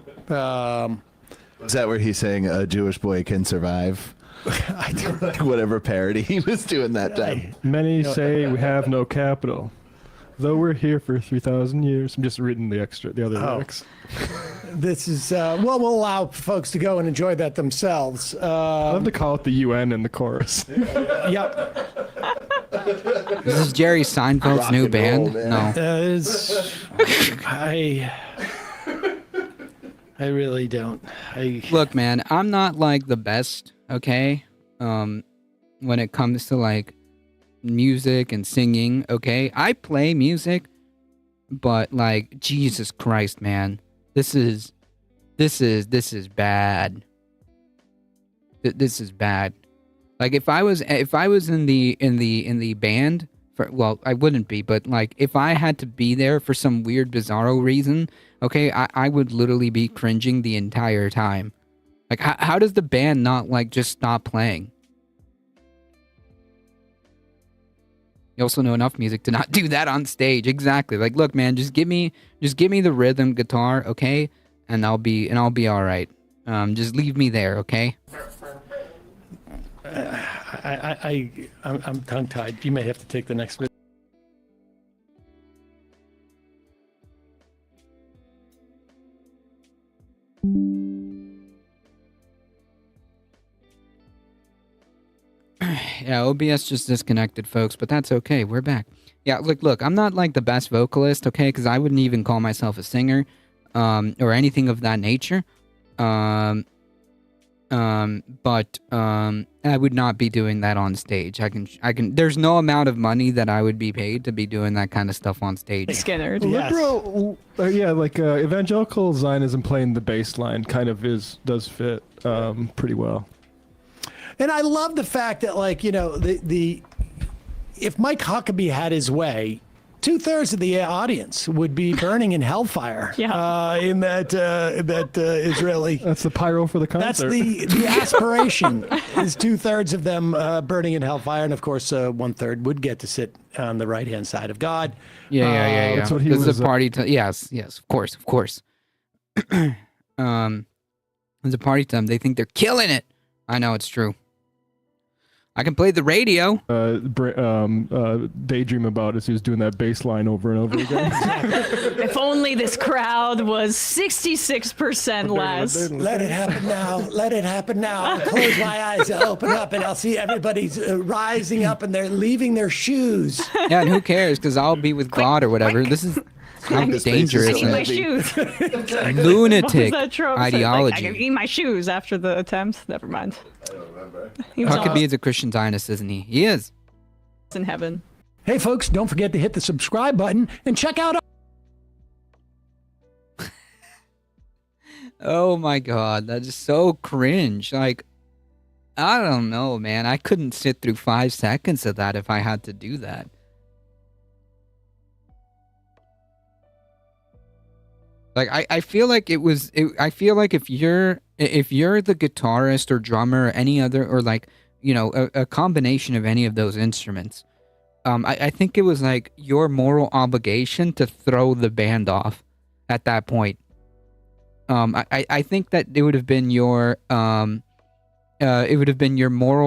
Is that where he's saying a Jewish boy can survive? I don't. Whatever parody he was doing that time. Many say we have no capital, though we're here for 3,000 years. I'm just reading the other lyrics. This is well, we'll allow folks to go and enjoy that themselves. I love to call it the UN in the chorus. Yep. Is this Jerry Seinfeld's Rock new and roll, band? man. No. I really don't. Look, man, I'm not like the best, okay? When it comes to like music and singing, okay? I play music, but like Jesus Christ, man. This is bad. This is bad. Like if I was in the band for, well, I wouldn't be, but like if I had to be there for some weird bizarro reason, okay, I would literally be cringing the entire time. Like how does the band not like just stop playing? You also know enough music to not do that on stage. Exactly. Like, look, man, just give me the rhythm guitar, okay? And I'll be all right. Just leave me there, okay? I'm tongue-tied. You may have to take the next bit. Yeah, OBS just disconnected, folks, but that's okay. We're back. Yeah, look, I'm not like the best vocalist, okay? Because I wouldn't even call myself a singer, or anything of that nature. But I would not be doing that on stage. I can. There's no amount of money that I would be paid to be doing that kind of stuff on stage. Skinner. Yes. Liberal, evangelical Zionism playing the bass line kind of does fit pretty well. And I love the fact that, like, you know, the if Mike Huckabee had his way, 2/3 of the audience would be burning in hellfire. Yeah. In that Israeli. That's the pyro for the That's concert. the aspiration is 2/3 of them burning in hellfire, and of course 1/3 would get to sit on the right hand side of God. Yeah. That's what he This is was, a party time. Yes, of course. It's a party time. They think they're killing it. I know it's true. I can play the radio. Daydream about as he was doing that bass line over and over again. If only this crowd was 66% less. Let it happen now. Let it happen now. I'll close my eyes. I'll open up, and I'll see everybody's rising up, and they're leaving their shoes. Yeah, and who cares? Because I'll be with God or whatever. This is how This dangerous space is Eat my heavy. shoes. lunatic What was that trope? ideology. I can eat my shoes after the attempt. Never mind. I don't remember. He was Huckabee is a Christian Zionist, isn't he? He is. in heaven. Hey, folks, don't forget to hit the subscribe button and check out. Oh my God, that is so cringe. Like, I don't know, man. I couldn't sit through 5 seconds of that if I had to do that. Like, I feel like I feel like if you're the guitarist or drummer or any other, or like, you know, a combination of any of those instruments, I think it was like your moral obligation to throw the band off at that point. I think that it would have been your moral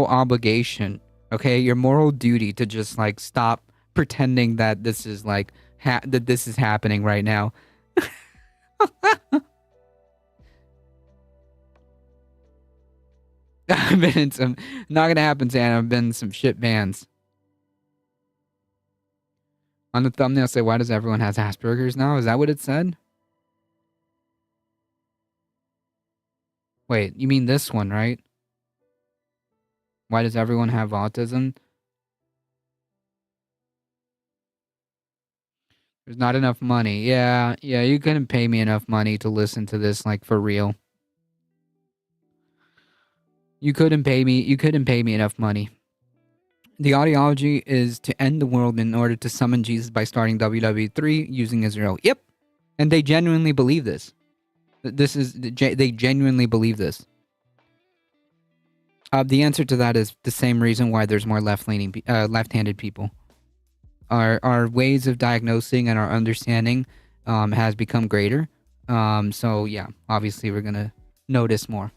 obligation, okay, your moral duty to just like stop pretending that this is like that this is happening right now. I've been in some, not gonna happen, Santa. I've been in some shit bands. On the thumbnail, say, why does everyone has Asperger's now? Is that what it said? Wait, you mean this one, right? Why does everyone have autism? There's not enough money. Yeah, you couldn't pay me enough money to listen to this, like, for real. You couldn't pay me enough money. The ideology is to end the world in order to summon Jesus by starting WWE3 using Israel. Yep. And they genuinely believe this. This is they genuinely believe this. The answer to that is the same reason why there's more left-handed people. Our ways of diagnosing and our understanding has become greater. So yeah, obviously we're gonna notice more.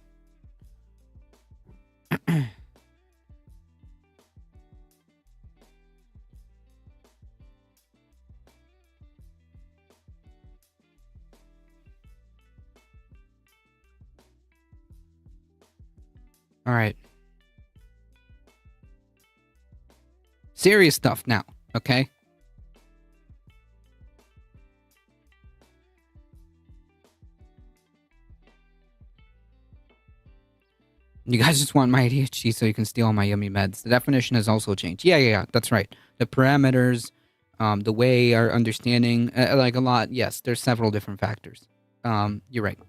All right. Serious stuff now, okay? You guys just want my ADHD so you can steal all my yummy meds. The definition has also changed. Yeah, that's right. The parameters, the way our understanding, like a lot, yes, there's several different factors. You're right.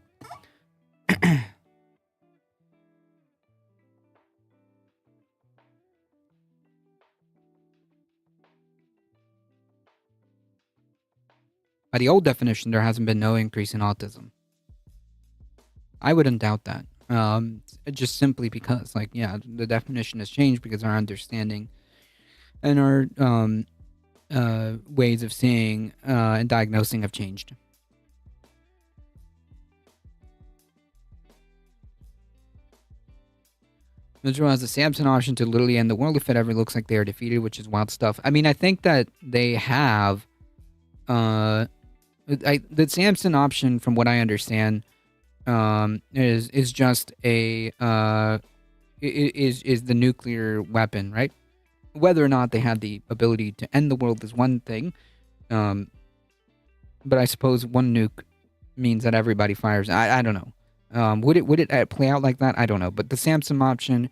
By the old definition, there hasn't been no increase in autism. I wouldn't doubt that. Just simply because, like, yeah, the definition has changed because our understanding and our ways of seeing and diagnosing have changed. Israel has the Samson option to literally end the world if it ever looks like they are defeated, which is wild stuff. I mean, I think that they have... the Samson option, from what I understand, is just a is the nuclear weapon, right? Whether or not they have the ability to end the world is one thing, but I suppose one nuke means that everybody fires. I don't know. Would it play out like that? I don't know. But the Samson option,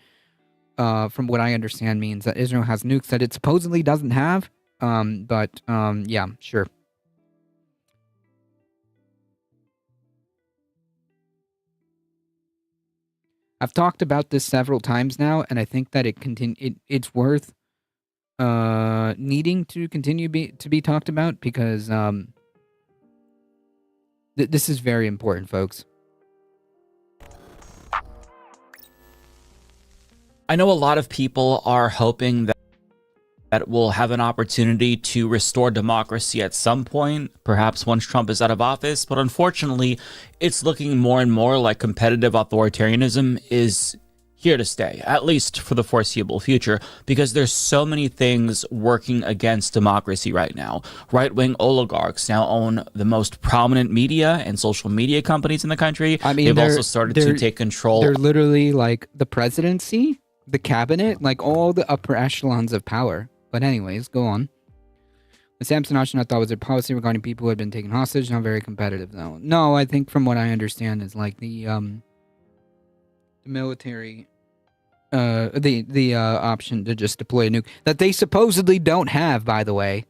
from what I understand, means that Israel has nukes that it supposedly doesn't have. But yeah, sure. I've talked about this several times now, and I think that it's worth needing to continue to be talked about because this is very important, folks. I know a lot of people are hoping that we'll have an opportunity to restore democracy at some point, perhaps once Trump is out of office, but unfortunately, it's looking more and more like competitive authoritarianism is here to stay, at least for the foreseeable future, because there's so many things working against democracy right now. Right-wing oligarchs now own the most prominent media and social media companies in the country. I mean, they've also started to take control. They're literally like the presidency, the cabinet, like all the upper echelons of power. But anyways, go on. The Samson option, I thought, was a policy regarding people who had been taken hostage. Not very competitive, though. No, I think from what I understand is like the military, the option to just deploy a nuke that they supposedly don't have, by the way.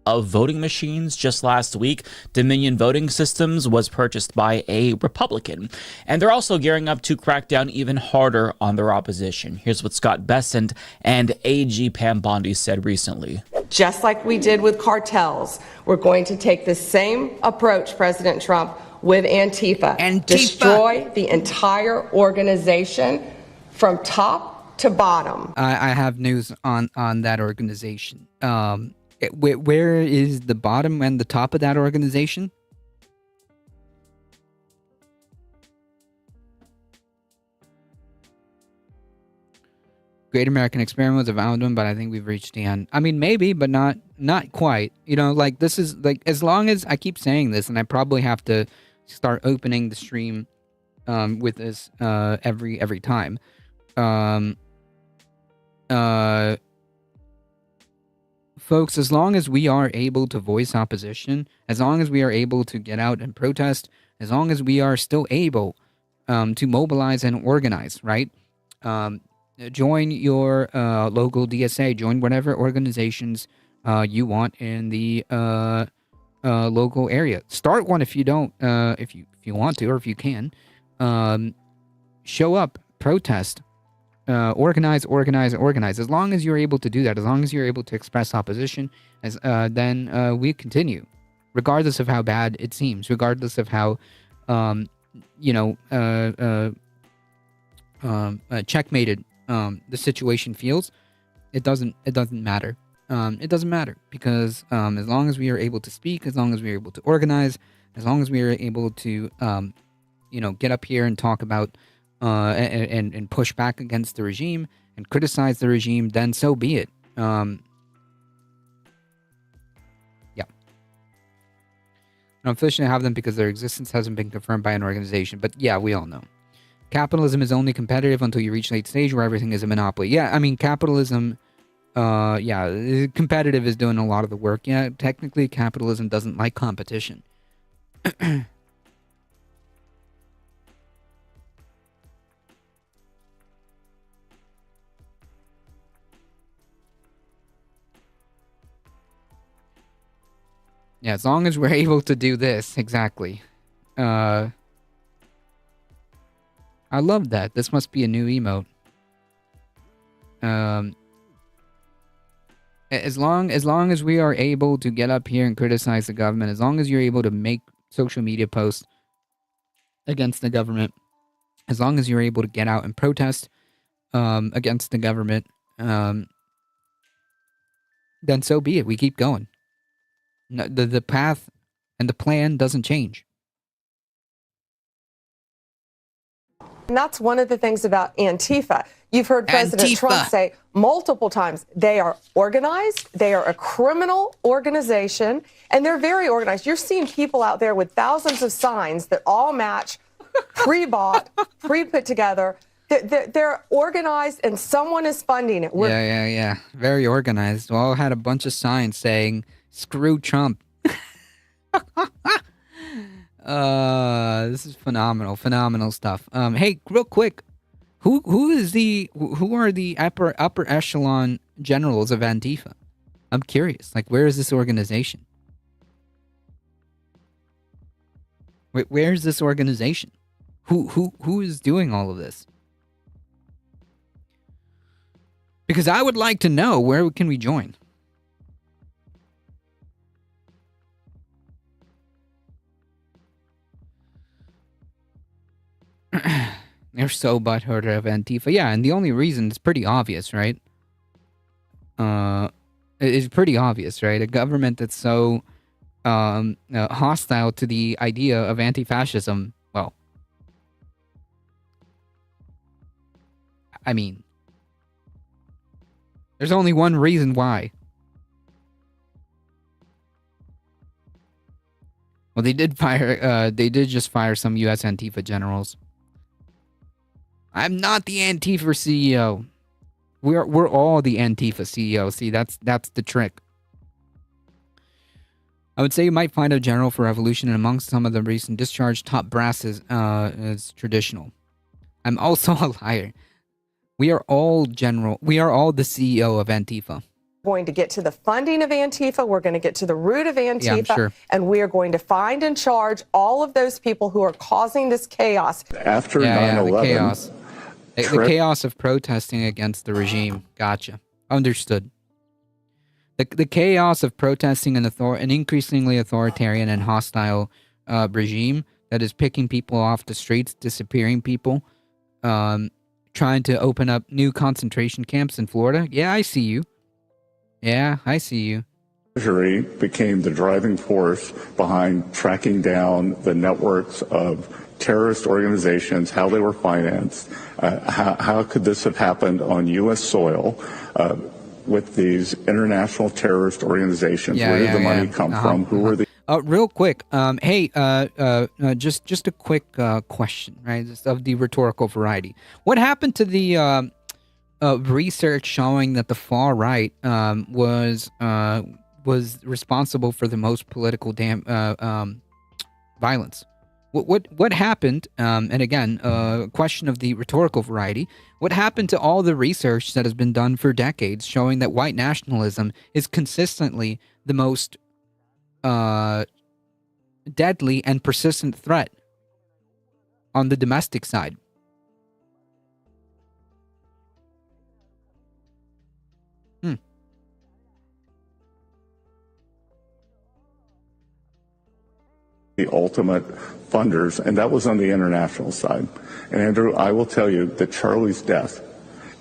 Of voting machines just last week, Dominion Voting Systems was purchased by a Republican. And they're also gearing up to crack down even harder on their opposition. Here's what Scott Bessent and AG Pam Bondi said recently. Just like we did with cartels, we're going to take the same approach, President Trump, with Antifa. Destroy the entire organization from top to bottom. I have news on that organization. Where is the bottom and the top of that organization? Great American Experiment was a valid one, but I think we've reached the end. I mean, maybe, but not quite. You know, like this is like, as long as I keep saying this, and I probably have to start opening the stream with this every time. Folks, as long as we are able to voice opposition, as long as we are able to get out and protest, as long as we are still able to mobilize and organize, right? Join your local DSA, join whatever organizations you want in the local area. Start one if you don't, if you want to, or if you can. Show up, protest, organize. As long as you're able to do that, as long as you're able to express opposition, then we continue, regardless of how bad it seems, regardless of how, checkmated the situation feels. It doesn't matter. It doesn't matter because as long as we are able to speak, as long as we are able to organize, as long as we are able to, get up here and talk about and push back against the regime and criticize the regime, then so be it. Yeah. I don't officially have them because their existence hasn't been confirmed by an organization. But yeah, we all know. Capitalism is only competitive until you reach late stage where everything is a monopoly. Yeah, I mean, capitalism, competitive is doing a lot of the work. Yeah, technically, capitalism doesn't like competition. Yeah, as long as we're able to do this, exactly. I love that. This must be a new emote. As long as we are able to get up here and criticize the government, as long as you're able to make social media posts against the government, as long as you're able to get out and protest against the government, then so be it. We keep going. No, the path and the plan doesn't change. And that's one of the things about Antifa. You've heard President Trump say multiple times they are organized, they are a criminal organization, and they're very organized. You're seeing people out there with thousands of signs that all match, pre-bought, pre-put together. They're organized, and someone is funding it. Yeah. Very organized. We all had a bunch of signs saying, "Screw Trump." This is phenomenal stuff. Hey, real quick, who are the upper echelon generals of Antifa? I'm curious. Like, where is this organization? Where is this organization? Who is doing all of this? Because I would like to know, where can we join? They're so butthurt of Antifa. Yeah, and the only reason is pretty obvious, right? It's pretty obvious, right? A government that's so hostile to the idea of anti-fascism, well, I mean, there's only one reason why. Well, they did just fire some U.S. Antifa generals. I'm not the Antifa CEO. We're all the Antifa CEO. See, that's the trick. I would say you might find a general for revolution, and amongst some of the recent discharged top brasses is traditional. I'm also a liar. We are all the CEO of Antifa. Going to get to the funding of Antifa. We're going to get to the root of Antifa. Yeah, I'm sure. And we are going to find and charge all of those people who are causing this chaos. After 9/11, the chaos. The chaos of protesting against the regime. Gotcha. Understood. The chaos of protesting an increasingly authoritarian and hostile regime that is picking people off the streets, disappearing people, trying to open up new concentration camps in Florida. Yeah, I see you. Treasury became the driving force behind tracking down the networks of terrorist organizations, how they were financed. How could this have happened on U.S. soil with these international terrorist organizations? Where did the money come from? Who were the... Real quick, just a quick question, right? Just of the rhetorical variety. What happened to the research showing that the far right was responsible for the most political violence? What happened? And again, question of the rhetorical variety. What happened to all the research that has been done for decades showing that white nationalism is consistently the most deadly and persistent threat on the domestic side? the ultimate funders, and that was on the international side. And Andrew, I will tell you that Charlie's death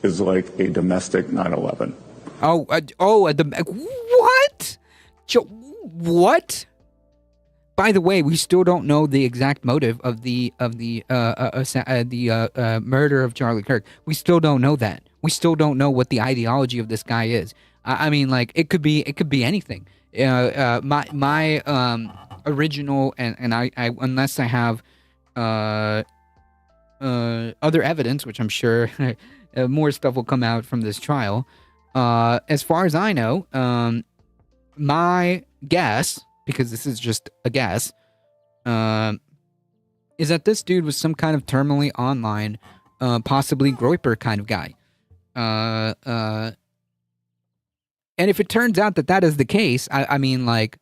is like a domestic 9/11. What? What? By the way, we still don't know the exact motive of the murder of Charlie Kirk. We still don't know that. We still don't know what the ideology of this guy is. I mean, like it could be anything. My original and I unless I have other evidence, which I'm sure more stuff will come out from this trial. As far as I know, my guess, because this is just a guess, is that this dude was some kind of terminally online, possibly Groyper kind of guy. And if it turns out that that is the case, I mean, like,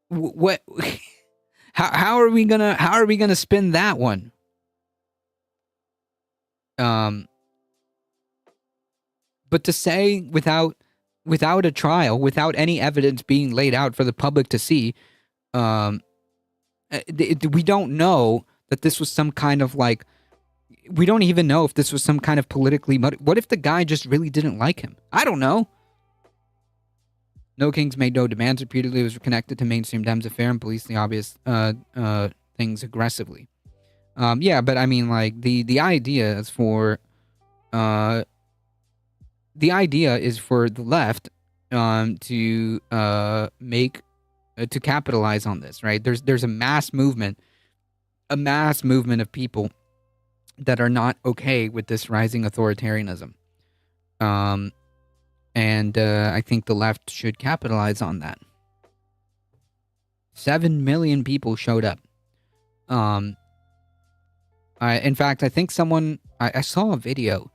what? How are we gonna spin that one? But to say without a trial, without any evidence being laid out for the public to see, we don't know that this was some kind of like. We don't even know if this was some kind of politically. What if the guy just really didn't like him? I don't know. No Kings made no demands. Repeatedly was connected to mainstream Dems affair and policed the obvious things aggressively. Yeah, but I mean, like the idea is for the left to to capitalize on this, right? There's a mass movement of people that are not okay with this rising authoritarianism. And I think the left should capitalize on that. 7 million people showed up. In fact, I think I saw a video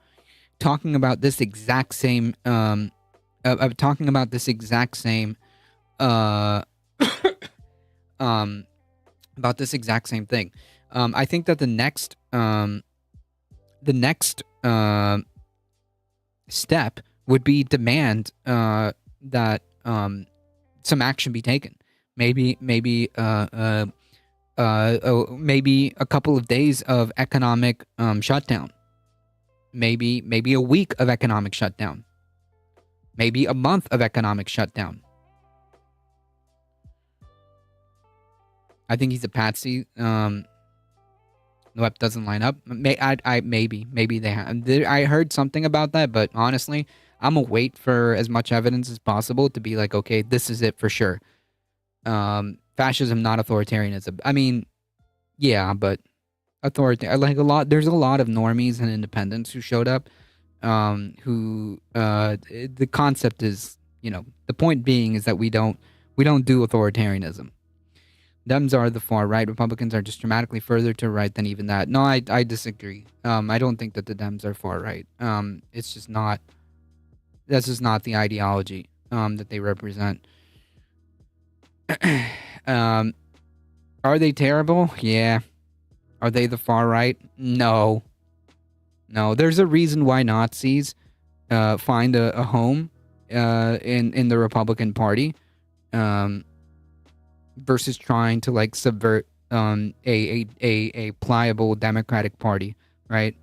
talking about this exact same thing. I think that the next step would be demand that some action be taken. Maybe a couple of days of economic shutdown. Maybe a week of economic shutdown. Maybe a month of economic shutdown. I think he's a patsy. The web doesn't line up. Maybe they have. I heard something about that, but honestly, I'm gonna wait for as much evidence as possible to be like, okay, this is it for sure. Fascism, not authoritarianism. I mean, yeah, but there's a lot of normies and independents who showed up. The concept is, the point being is that we don't do authoritarianism. Dems are the far right. Republicans are just dramatically further to right than even that. No, I disagree. I don't think that the Dems are far right. It's just not. That's just not the ideology that they represent. Are they terrible? Yeah. Are they the far right? No. There's a reason why Nazis find a home in the Republican Party. Versus trying to like subvert a pliable Democratic Party, right?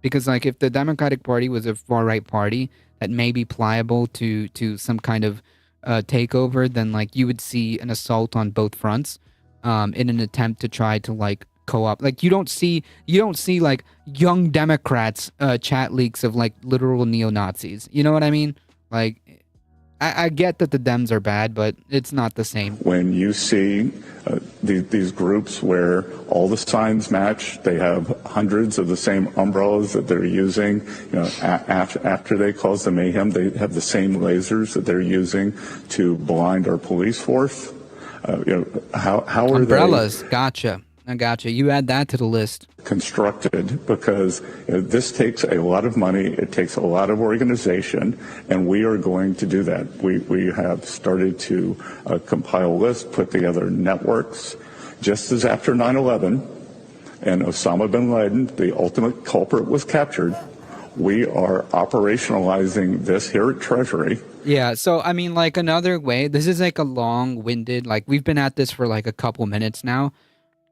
Because like if the Democratic Party was a far right party that may be pliable to some kind of takeover, then like you would see an assault on both fronts in an attempt to try to like co-op. Like you don't see like young Democrats chat leaks of like literal neo-Nazis. You know what I mean? Like. I get that the Dems are bad, but it's not the same. When you see these groups where all the signs match, they have hundreds of the same umbrellas that they're using. After they cause the mayhem, they have the same lasers that they're using to blind our police force. How are umbrellas? Gotcha. I gotcha. You add that to the list. Constructed because this takes a lot of money, it takes a lot of organization, and we are going to do that. We have started to compile lists, put together networks, just as after 9/11 and Osama bin Laden, the ultimate culprit, was captured. We are operationalizing this here at Treasury. Yeah, so I mean, like another way, this is like a long-winded, like we've been at this for like a couple minutes now.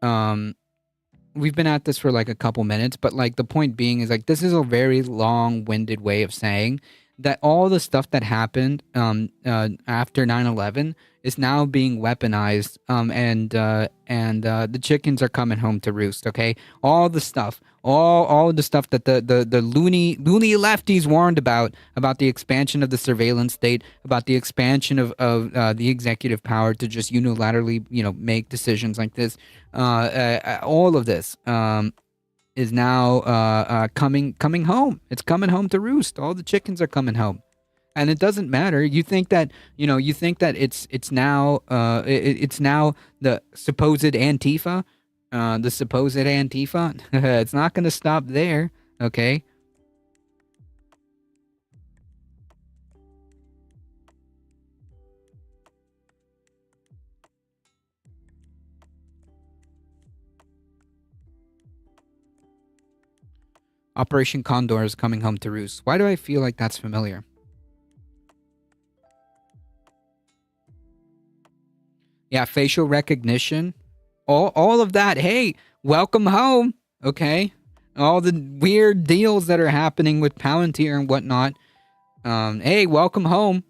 We've been at this for like a couple minutes, but like the point being is like this is a very long-winded way of saying that all the stuff that happened after 9/11 is now being weaponized, and the chickens are coming home to roost. Okay, all the stuff, all of the stuff that the loony lefties warned about the expansion of the surveillance state, about the expansion of the executive power to just unilaterally, make decisions like this. All of this is now coming home. It's coming home to roost. All the chickens are coming home. And it doesn't matter. You think that it's now the supposed Antifa, It's not going to stop there, okay? Operation Condor is coming home to roost. Why do I feel like that's familiar? Yeah, facial recognition. All of that. Hey, welcome home. Okay. All the weird deals that are happening with Palantir and whatnot. Hey, welcome home.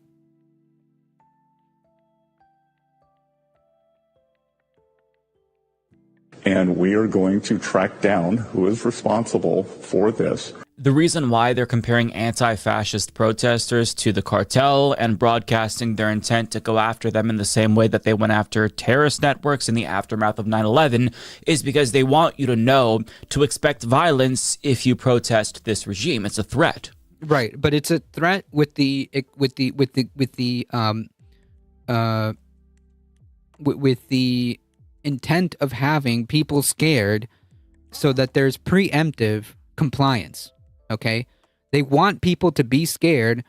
And we are going to track down who is responsible for this. The reason why they're comparing anti-fascist protesters to the cartel and broadcasting their intent to go after them in the same way that they went after terrorist networks in the aftermath of 9/11 is because they want you to know to expect violence if you protest this regime. It's a threat. Right, but it's a threat with the intent of having people scared so that there's preemptive compliance. Okay, they want people to be scared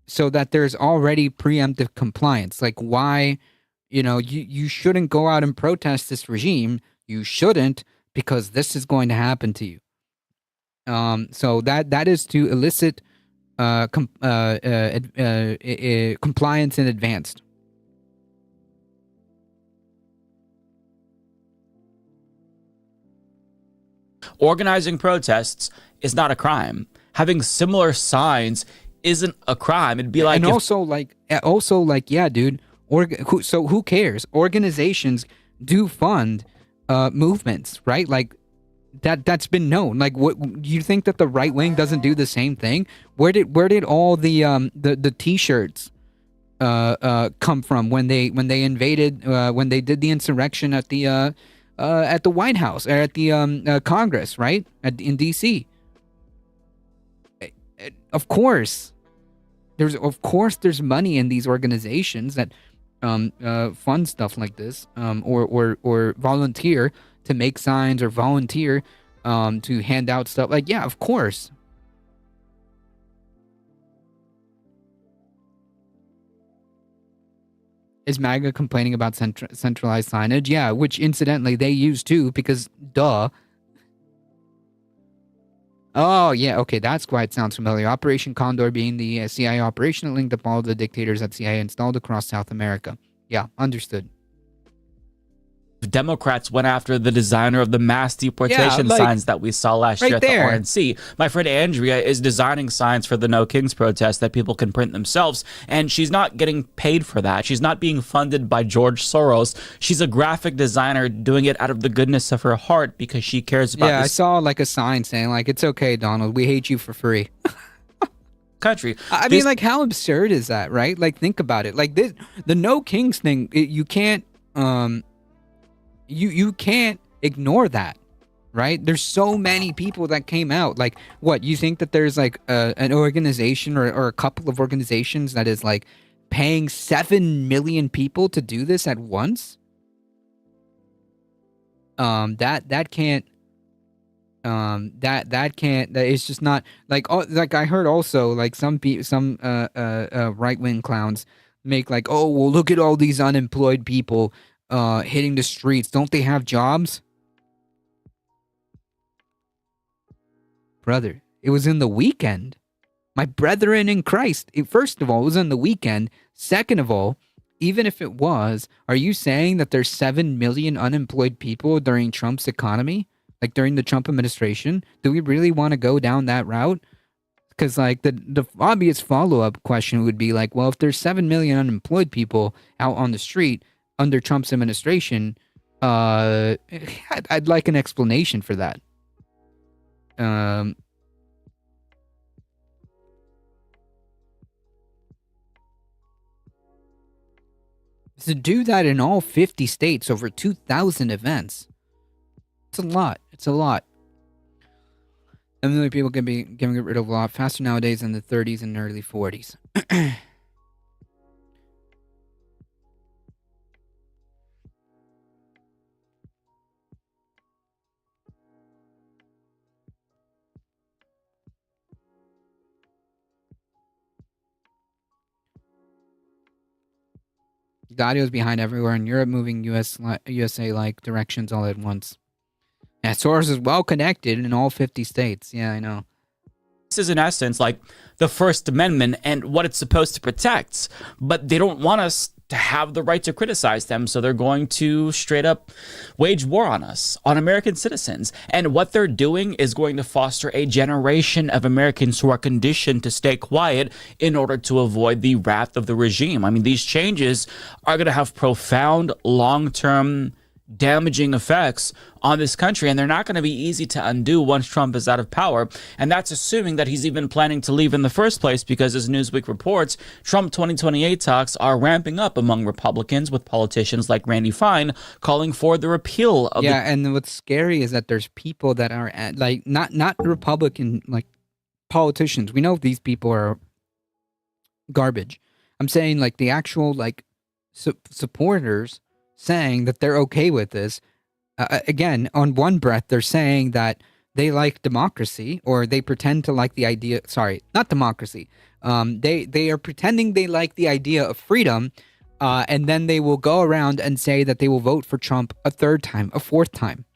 so that there's already preemptive compliance. Like, why, you shouldn't go out and protest this regime. You shouldn't, because this is going to happen to you. So that is to elicit compliance in advance. Organizing protests is not a crime. Having similar signs isn't a crime. It'd be like, and yeah, dude. So who cares? Organizations do fund movements, right? Like that's been known. Like, what you think that the right wing doesn't do the same thing? Where did all the T-shirts come from when they invaded when they did the insurrection at the White House or at the Congress, right? In D.C. Of course, there's money in these organizations that fund stuff like this, or volunteer to make signs, or volunteer to hand out stuff. Like, yeah, of course. Is MAGA complaining about centralized signage? Yeah, which incidentally they use too, because duh. Oh, yeah, okay, that's why it sounds familiar. Operation Condor being the CIA operation that linked up all the dictators that CIA installed across South America. Yeah, understood. Democrats went after the designer of the mass deportation signs that we saw last year at the RNC. My friend Andrea is designing signs for the No Kings protest that people can print themselves, and she's not getting paid for that. She's not being funded by George Soros. She's a graphic designer doing it out of the goodness of her heart because she cares about I saw like a sign saying like, it's okay, Donald, we hate you for free. Country. I mean, like, how absurd is that, right? Like, think about it. Like, this, the No Kings thing, you can't you can't ignore that, right? There's so many people that came out. Like, what, you think that there's like an organization or a couple of organizations that is like paying 7 million people to do this at once? That can't it's just not like, oh, like I heard also like some right-wing clowns make like, oh, well, look at all these unemployed people hitting the streets. Don't they have jobs? Brother, It was in the weekend. My brethren in Christ. First of all, it was on the weekend. Second of all, even if it was, are you saying that there's 7 million unemployed people during Trump's economy? Like during the Trump administration? Do we really want to go down that route? Because like the obvious follow-up question would be like, well, if there's 7 million unemployed people out on the street under Trump's administration, I'd like an explanation for that. To do that in all 50 states over 2,000 events. It's a lot. It's a lot. A million people can be getting rid of a lot faster nowadays than the 30s and early 40s. Gladio's behind everywhere in Europe, moving USA-like directions all at once. Yeah, Soros is well connected in all 50 states. Yeah, I know. This is in essence like the First Amendment and what it's supposed to protect, but they don't want us to have the right to criticize them, so they're going to straight up wage war on us, on American citizens. And what they're doing is going to foster a generation of Americans who are conditioned to stay quiet in order to avoid the wrath of the regime. I mean, these changes are going to have profound, long-term, damaging effects on this country, and they're not going to be easy to undo once Trump is out of power. And that's assuming that he's even planning to leave in the first place, because as Newsweek reports, Trump 2028 talks are ramping up among Republicans, with politicians like Randy Fine calling for the repeal of and what's scary is that there's people that are like not Republican like politicians. We know these people are garbage. I'm saying like the actual like supporters saying that they're okay with this. Again, on one breath, they're saying that they like democracy, or they pretend to like the idea. Sorry, not democracy. They are pretending they like the idea of freedom, and then they will go around and say that they will vote for Trump a third time, a fourth time.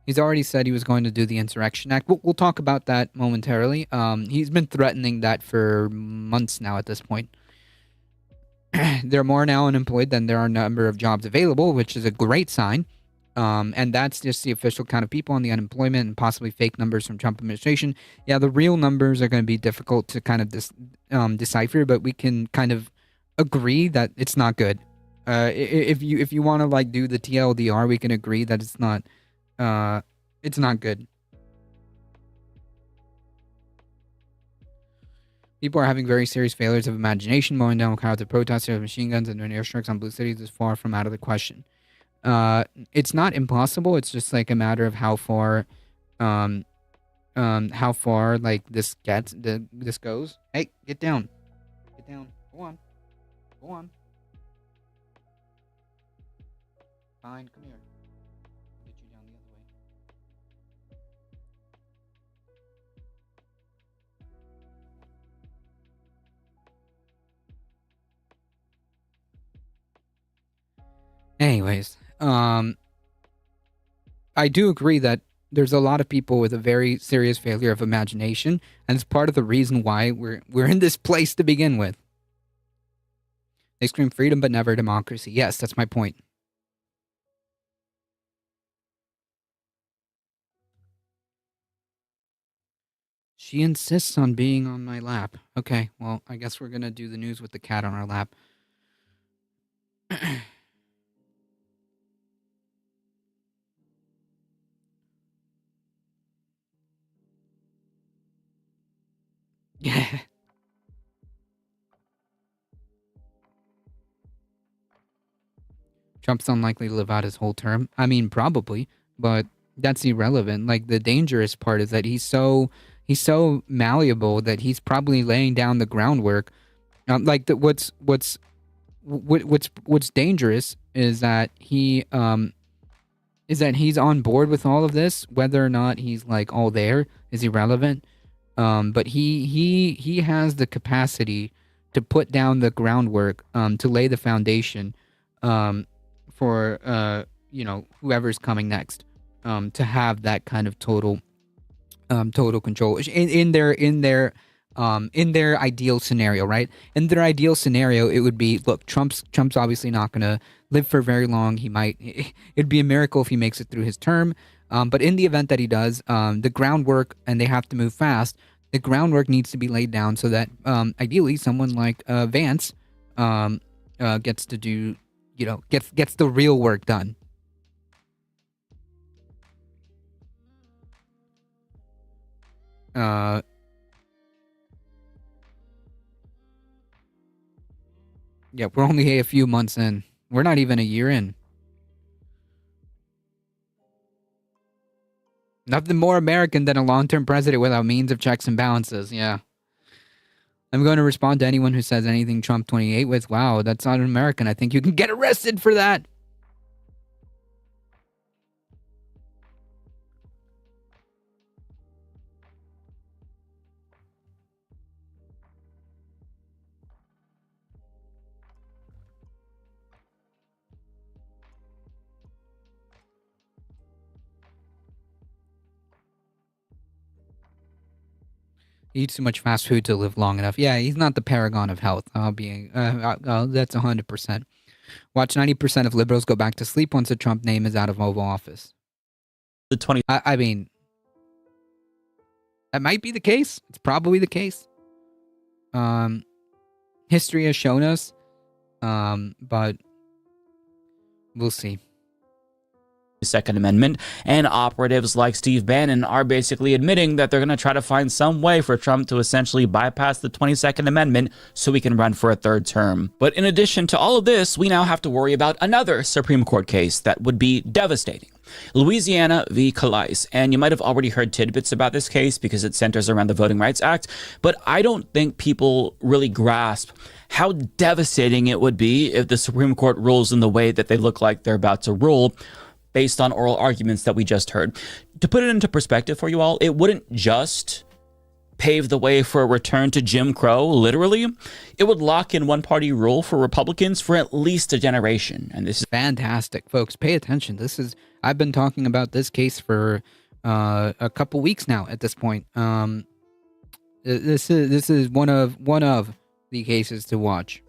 He's already said he was going to do the Insurrection Act. We'll talk about that momentarily. He's been threatening that for months now at this point. There are more now unemployed than there are number of jobs available, which is a great sign. And that's just the official count of people on the unemployment and possibly fake numbers from Trump administration. Yeah, the real numbers are going to be difficult to kind of decipher, but we can kind of agree that it's not good. If you want to like do the TLDR, we can agree that it's not good. People are having very serious failures of imagination. Mowing down crowds of protesters with machine guns and doing airstrikes on blue cities is far from out of the question. It's not impossible. It's just like a matter of how far like this goes. Hey, get down. Get down. Go on. Go on. Fine, come here. Get you down the other way. Anyways, I do agree that there's a lot of people with a very serious failure of imagination, and it's part of the reason why we're in this place to begin with. They scream freedom but never democracy. Yes, that's my point. She insists on being on my lap. Okay, well, I guess we're gonna do the news with the cat on our lap. Yeah. Trump's unlikely to live out his whole term. I mean, probably, but that's irrelevant. Like, the dangerous part is that he's so malleable that he's probably laying down the groundwork. What's dangerous is that he's on board with all of this. Whether or not he's like all there is irrelevant. But he has the capacity to put down the groundwork, to lay the foundation for whoever's coming next, to have that kind of total control in their ideal scenario, right? In their ideal scenario, it would be, look, Trump's obviously not going to live for very long. It'd be a miracle if he makes it through his term. But in the event that he does, the groundwork, and they have to move fast, the groundwork needs to be laid down so that ideally someone like Vance gets to do, gets the real work done. Yeah, we're only a few months in. We're not even a year in. Nothing more American than a long-term president without means of checks and balances. Yeah. I'm going to respond to anyone who says anything Trump 28 with, wow, that's not American. I think you can get arrested for that. He eats too much fast food to live long enough. Yeah, he's not the paragon of health. That's 100%. Watch 90% of liberals go back to sleep once the Trump name is out of Oval Office. I mean, that might be the case. It's probably the case. History has shown us, but we'll see. Second Amendment, and operatives like Steve Bannon are basically admitting that they're going to try to find some way for Trump to essentially bypass the 22nd Amendment so he can run for a third term. But in addition to all of this, we now have to worry about another Supreme Court case that would be devastating. Louisiana v. Calais. And you might have already heard tidbits about this case because it centers around the Voting Rights Act, but I don't think people really grasp how devastating it would be if the Supreme Court rules in the way that they look like they're about to rule, based on oral arguments that we just heard. To put it into perspective for you all, it wouldn't just pave the way for a return to Jim Crow, literally. It would lock in one-party rule for Republicans for at least a generation. And this is fantastic, folks. Pay attention. I've been talking about this case for a couple weeks now at this point. This is one of the cases to watch.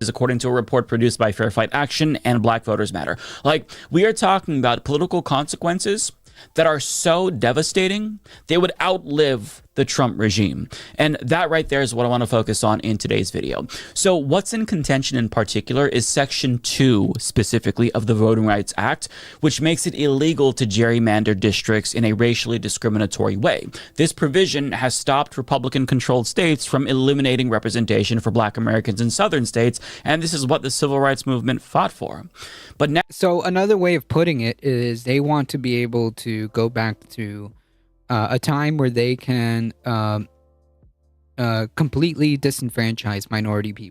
is according to a report produced by Fair Fight Action and Black Voters Matter. Like, we are talking about political consequences that are so devastating, they would outlive the Trump regime. And that right there is what I want to focus on in today's video. So what's in contention in particular is Section 2 specifically of the Voting Rights Act, which makes it illegal to gerrymander districts in a racially discriminatory way. This provision has stopped Republican-controlled states from eliminating representation for Black Americans in southern states, and this is what the civil rights movement fought for. But now, so another way of putting it is they want to be able to go back to a time where they can completely disenfranchise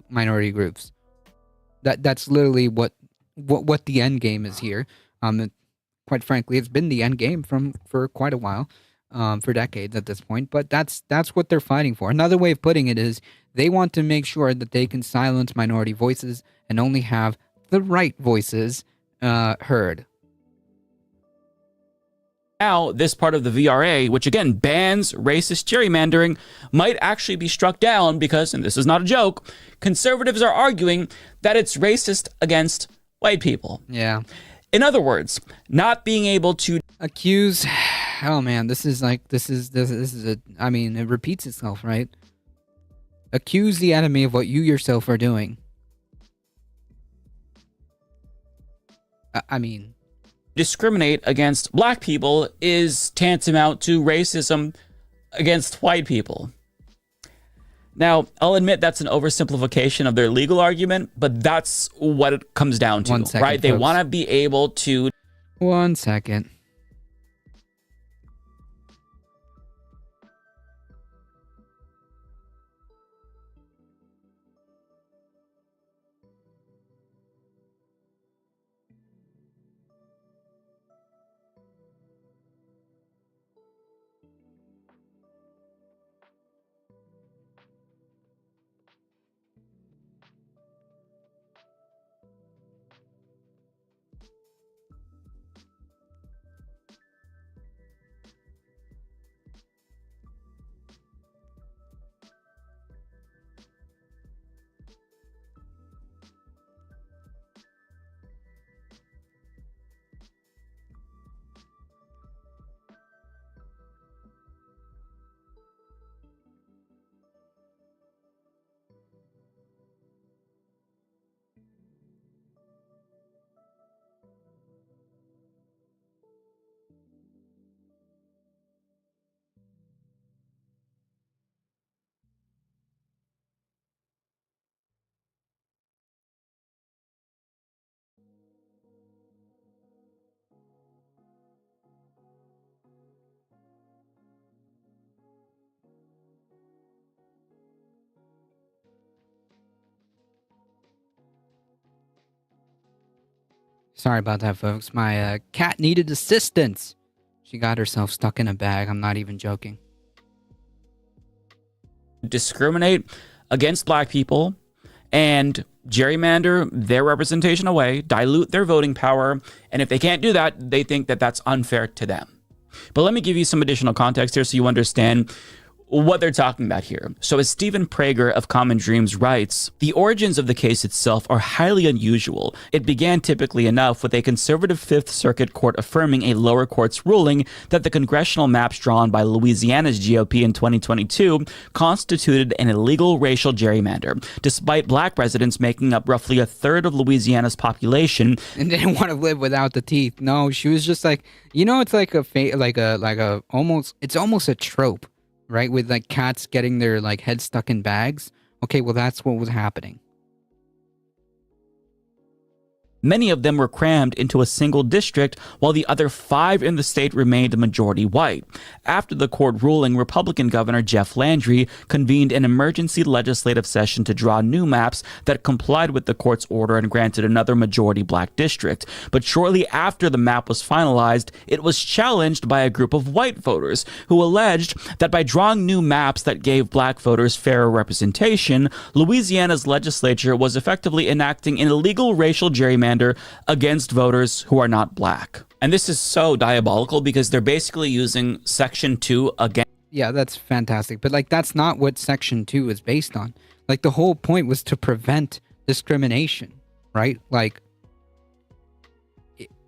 minority groups. That's literally what the end game is here. Quite frankly, it's been the end game for quite a while, for decades at this point. But that's what they're fighting for. Another way of putting it is they want to make sure that they can silence minority voices and only have the right voices heard. Now, this part of the VRA, which again bans racist gerrymandering, might actually be struck down because, and this is not a joke, conservatives are arguing that it's racist against white people. Yeah. In other words, not being able to accuse. Oh man, this is a. I mean, it repeats itself, right? Accuse the enemy of what you yourself are doing. I mean, discriminate against Black people is tantamount to racism against white people. Now, I'll admit that's an oversimplification of their legal argument, but that's what it comes down to, 1 second, right? They folks. want to be able to... 1 second. Sorry about that, folks. My cat needed assistance. She got herself stuck in a bag. I'm not even joking. Discriminate against black people and gerrymander their representation away, dilute their voting power, and if they can't do that, they think that that's unfair to them. But let me give you some additional context here so you understand what they're talking about here. So as Stephen Prager of Common Dreams writes, the origins of the case itself are highly unusual. It began typically enough with a conservative Fifth Circuit court affirming a lower court's ruling that the congressional maps drawn by Louisiana's GOP in 2022 constituted an illegal racial gerrymander, despite black residents making up roughly a third of Louisiana's population. And didn't want to live without the teeth. No, she was just like, it's like it's almost a trope. Right, with like cats getting their like heads stuck in bags. Okay, well that's what was happening. Many of them were crammed into a single district, while the other 5 in the state remained majority white. After the court ruling, Republican Governor Jeff Landry convened an emergency legislative session to draw new maps that complied with the court's order and granted another majority black district. But shortly after the map was finalized, it was challenged by a group of white voters who alleged that by drawing new maps that gave black voters fairer representation, Louisiana's legislature was effectively enacting an illegal racial gerrymander against voters who are not black. And this is so diabolical because they're basically using Section 2 against. Yeah, that's fantastic. But like, that's not what Section 2 is based on. Like, the whole point was to prevent discrimination, right? Like,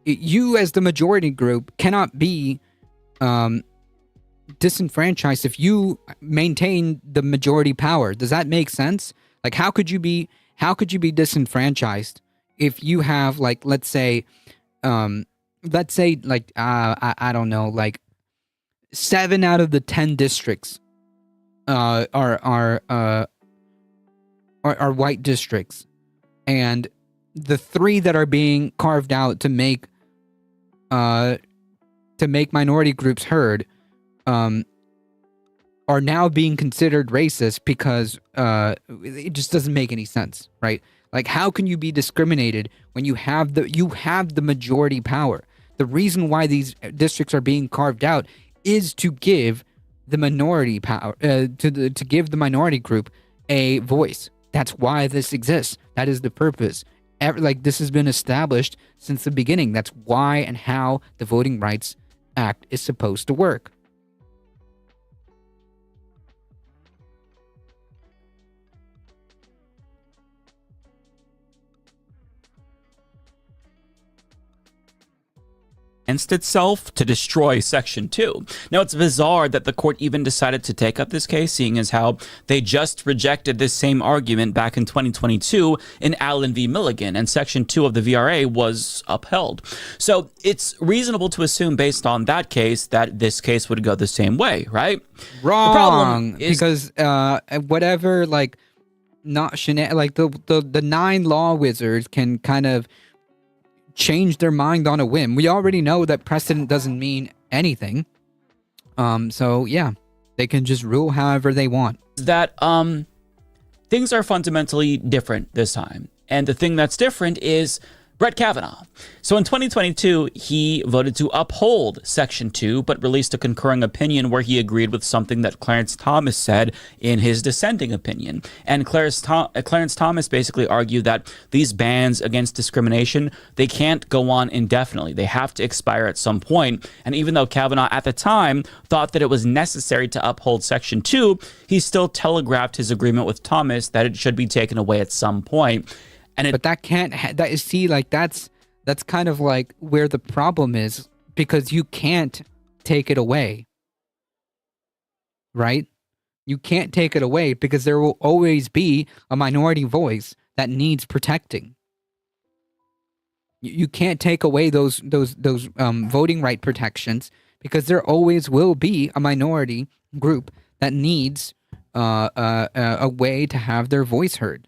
you as the majority group cannot be disenfranchised if you maintain the majority power. Does that make sense? Like, how could you be disenfranchised if you have, like, let's say I don't know, like 7 out of the 10 districts are white districts, and the 3 that are being carved out to make minority groups heard are now being considered racist because it just doesn't make any sense, right? Like, how can you be discriminated when you have the majority power? The reason why these districts are being carved out is to give the minority power, to give the minority group a voice. That's why this exists. That is the purpose. This has been established since the beginning. That's why and how the Voting Rights Act is supposed to work. Against itself to destroy Section 2. Now, it's bizarre that the court even decided to take up this case, seeing as how they just rejected this same argument back in 2022 in Allen v. Milligan, and Section 2 of the VRA was upheld. So it's reasonable to assume, based on that case, that this case would go the same way, right? Wrong. The problem is, because whatever, like, not the 9 law wizards can kind of change their mind on a whim. We already know that precedent doesn't mean anything. So yeah, they can just rule however they want. That things are fundamentally different this time. And the thing that's different is Brett Kavanaugh. So in 2022, he voted to uphold Section 2, but released a concurring opinion where he agreed with something that Clarence Thomas said in his dissenting opinion. And Clarence Thomas basically argued that these bans against discrimination, they can't go on indefinitely. They have to expire at some point. And even though Kavanaugh at the time thought that it was necessary to uphold Section 2, he still telegraphed his agreement with Thomas that it should be taken away at some point. But that can't. That's kind of like where the problem is, because you can't take it away, right? You can't take it away because there will always be a minority voice that needs protecting. You can't take away those voting right protections because there always will be a minority group that needs a way to have their voice heard.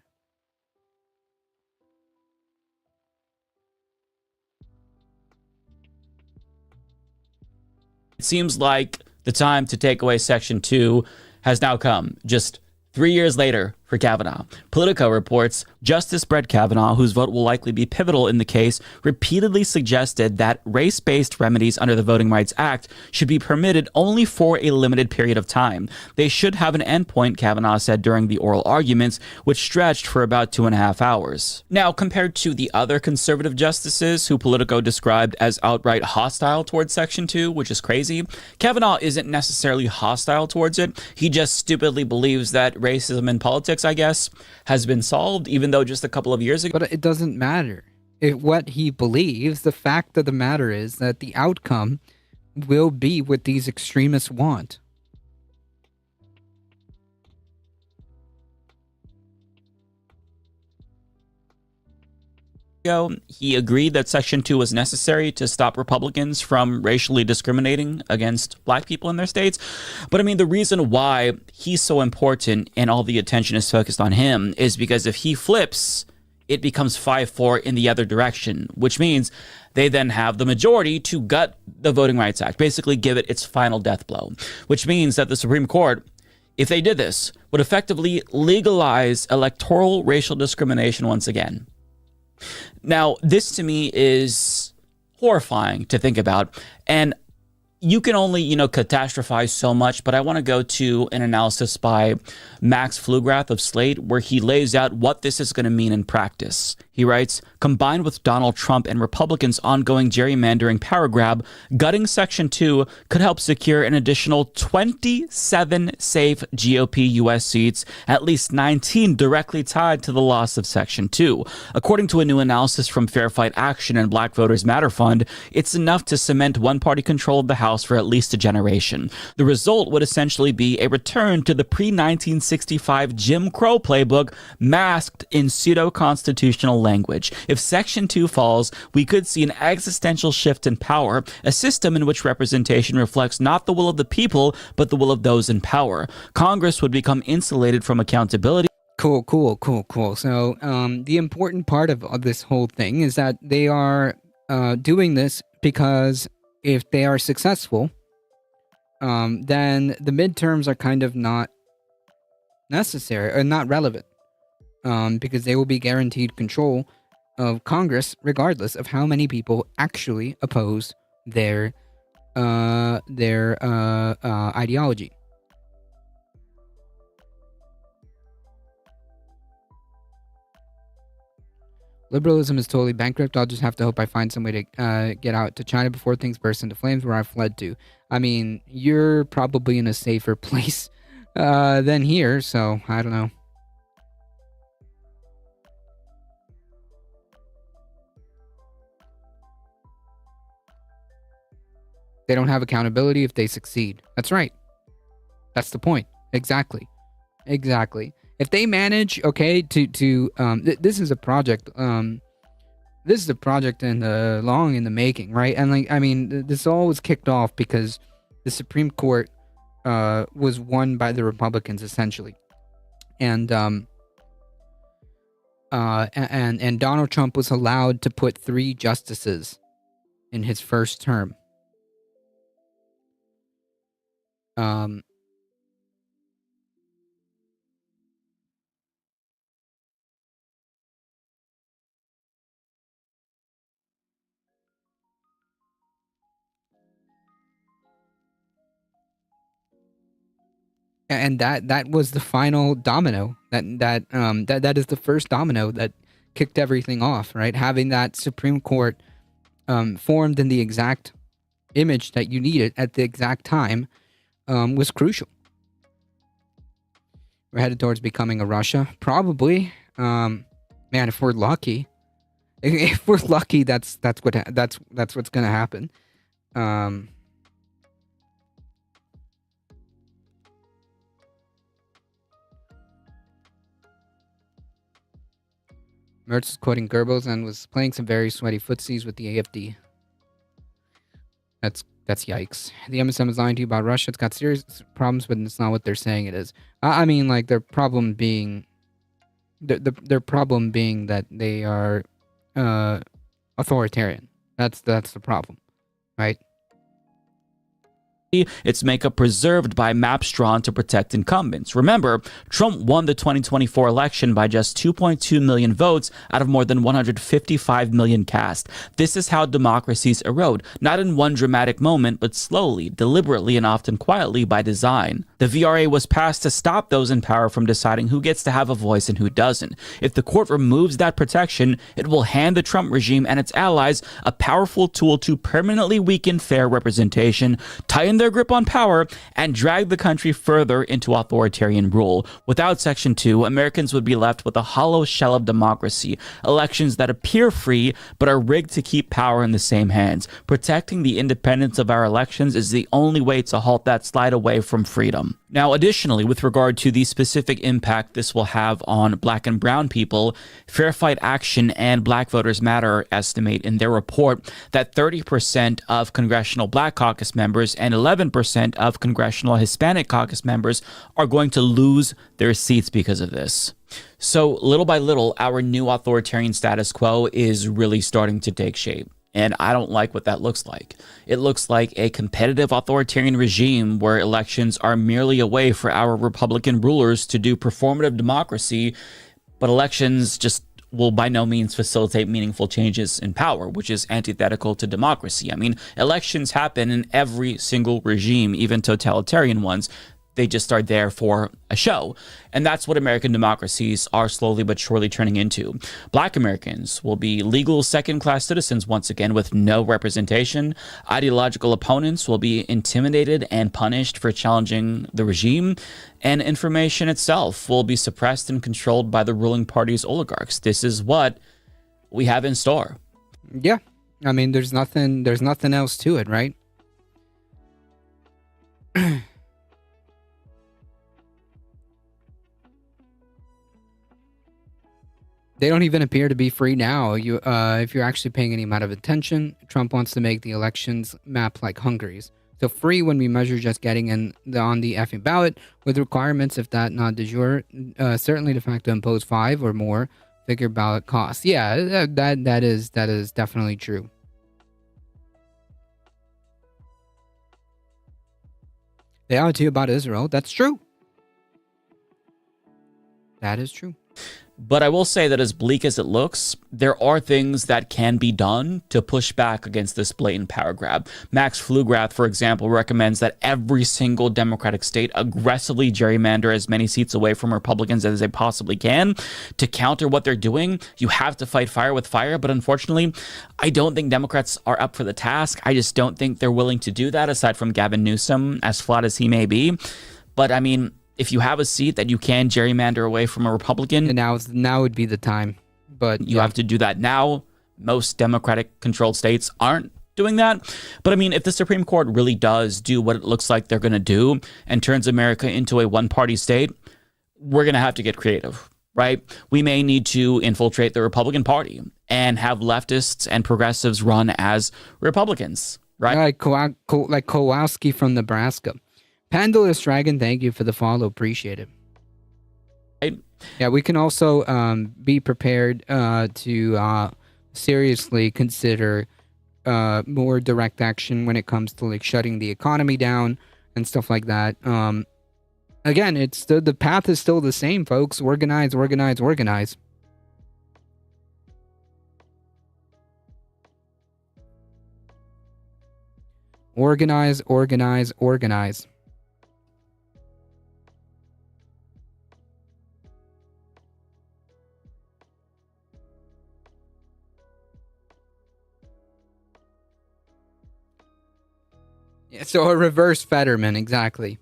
It seems like the time to take away Section 2 has now come, just 3 years later for Kavanaugh. Politico reports Justice Brett Kavanaugh, whose vote will likely be pivotal in the case, repeatedly suggested that race-based remedies under the Voting Rights Act should be permitted only for a limited period of time. They should have an endpoint, Kavanaugh said during the oral arguments, which stretched for about 2.5 hours. Now, compared to the other conservative justices who Politico described as outright hostile towards Section 2, which is crazy, Kavanaugh isn't necessarily hostile towards it. He just stupidly believes that racism in politics, I guess, has been solved, even though just a couple of years ago. But it doesn't matter. What he believes, the fact of the matter is that the outcome will be what these extremists want. He agreed that Section 2 was necessary to stop Republicans from racially discriminating against black people in their states. But I mean, the reason why he's so important and all the attention is focused on him is because if he flips, it becomes 5-4 in the other direction, which means they then have the majority to gut the Voting Rights Act, basically give it its final death blow, which means that the Supreme Court, if they did this, would effectively legalize electoral racial discrimination once again. Now, this to me is horrifying to think about, and you can only, catastrophize so much, but I want to go to an analysis by Max Flugrath of Slate, where he lays out what this is going to mean in practice. He writes, combined with Donald Trump and Republicans' ongoing gerrymandering power grab, gutting Section 2 could help secure an additional 27 safe GOP U.S. seats, at least 19 directly tied to the loss of Section 2. According to a new analysis from Fair Fight Action and Black Voters Matter Fund, it's enough to cement one-party control of the House for at least a generation. The result would essentially be a return to the pre-1965 Jim Crow playbook masked in pseudo-constitutional language. If Section 2 falls, we could see an existential shift in power, a system in which representation reflects not the will of the people, but the will of those in power. Congress would become insulated from accountability. Cool. So, the important part of this whole thing is that they are doing this because if they are successful, then the midterms are kind of not necessary or not relevant, because they will be guaranteed control of Congress regardless of how many people actually oppose their ideology. Liberalism is totally bankrupt. I'll just have to hope I find some way to get out to China before things burst into flames where I fled to. I mean, you're probably in a safer place than here, so I don't know. They don't have accountability if they succeed. That's right. That's the point. Exactly. If they manage, okay, this is a project. This is a project long in the making, right? And this all was kicked off because the Supreme Court was won by the Republicans essentially, and Donald Trump was allowed to put 3 justices in his first term. And that was the final domino. That is the first domino that kicked everything off, right? Having that Supreme Court formed in the exact image that you needed at the exact time was crucial. We're headed towards becoming a Russia, probably. Man, if we're lucky, that's what's gonna happen. Mertz was quoting Goebbels and was playing some very sweaty footsies with the AfD. That's yikes. The MSM is lying to you about Russia. It's got serious problems, but it's not what they're saying it is. I mean, like, their problem being that they are authoritarian. That's the problem, right? its makeup preserved by maps drawn to protect incumbents. Remember, Trump won the 2024 election by just 2.2 million votes out of more than 155 million cast. This is how democracies erode, not in one dramatic moment, but slowly, deliberately, and often quietly by design. The VRA was passed to stop those in power from deciding who gets to have a voice and who doesn't. If the court removes that protection, it will hand the Trump regime and its allies a powerful tool to permanently weaken fair representation, tighten their grip on power, and drag the country further into authoritarian rule. Without Section 2, Americans would be left with a hollow shell of democracy, elections that appear free but are rigged to keep power in the same hands. Protecting the independence of our elections is the only way to halt that slide away from freedom. Now, additionally, with regard to the specific impact this will have on Black and brown people, Fair Fight Action and Black Voters Matter estimate in their report that 30% of Congressional Black Caucus members and 11% of Congressional Hispanic Caucus members are going to lose their seats because of this. So, little by little, our new authoritarian status quo is really starting to take shape. And I don't like what that looks like. It looks like a competitive authoritarian regime where elections are merely a way for our Republican rulers to do performative democracy, but elections just will by no means facilitate meaningful changes in power, which is antithetical to democracy. I mean, elections happen in every single regime, even totalitarian ones. They just are there for a show. And that's what American democracies are slowly but surely turning into. Black Americans will be legal second-class citizens once again with no representation. Ideological opponents will be intimidated and punished for challenging the regime. And information itself will be suppressed and controlled by the ruling party's oligarchs. This is what we have in store. Yeah. I mean, there's nothing else to it, right? They don't even appear to be free now. If you're actually paying any amount of attention, Trump wants to make the elections map like Hungary's. So free when we measure just getting on the effing ballot with requirements, if that not de jure, certainly de facto impose 5 or more figure ballot costs. Yeah, that is definitely true. They lied to you about Israel. That's true. That is true. But I will say that as bleak as it looks, there are things that can be done to push back against this blatant power grab. Max Pflugrath, for example, recommends that every single Democratic state aggressively gerrymander as many seats away from Republicans as they possibly can. To counter what they're doing, you have to fight fire with fire. But unfortunately, I don't think Democrats are up for the task. I just don't think they're willing to do that, aside from Gavin Newsom, as flawed as he may be. But I mean, if you have a seat that you can gerrymander away from a Republican, and now would be the time. But you have to do that now. Most Democratic-controlled states aren't doing that. But I mean, if the Supreme Court really does do what it looks like they're going to do and turns America into a one-party state, we're going to have to get creative, right? We may need to infiltrate the Republican Party and have leftists and progressives run as Republicans, right? Like Kowalski from Nebraska. Pandalus Dragon, thank you for the follow. Appreciate it. Yeah, we can also be prepared to seriously consider more direct action when it comes to like shutting the economy down and stuff like that. Again, it's the path is still the same, folks. Organize, organize, organize. Organize, organize, organize. Yeah, so a reverse Fetterman, exactly.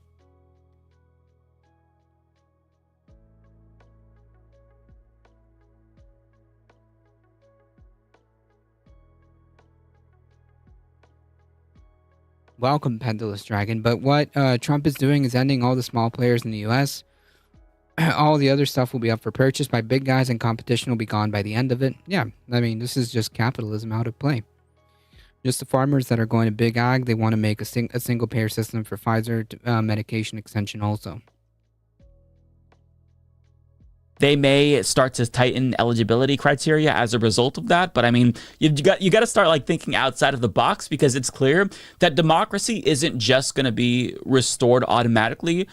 Welcome, Pendulous Dragon. But what Trump is doing is ending all the small players in the U.S. All the other stuff will be up for purchase by big guys, and competition will be gone by the end of it. Yeah, I mean, this is just capitalism out of play. Just the farmers that are going to big ag, they want to make a single payer system for Pfizer medication extension also. They may start to tighten eligibility criteria as a result of that. But I mean, you got to start like thinking outside of the box, because it's clear that democracy isn't just going to be restored automatically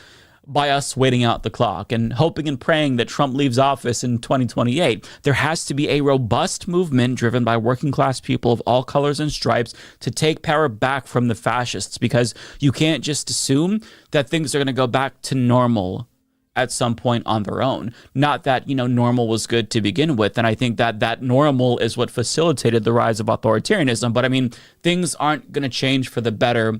by us waiting out the clock and hoping and praying that Trump leaves office in 2028. There has to be a robust movement driven by working class people of all colors and stripes to take power back from the fascists, because you can't just assume that things are going to go back to normal at some point on their own. Not that, normal was good to begin with. And I think that normal is what facilitated the rise of authoritarianism. But I mean, things aren't going to change for the better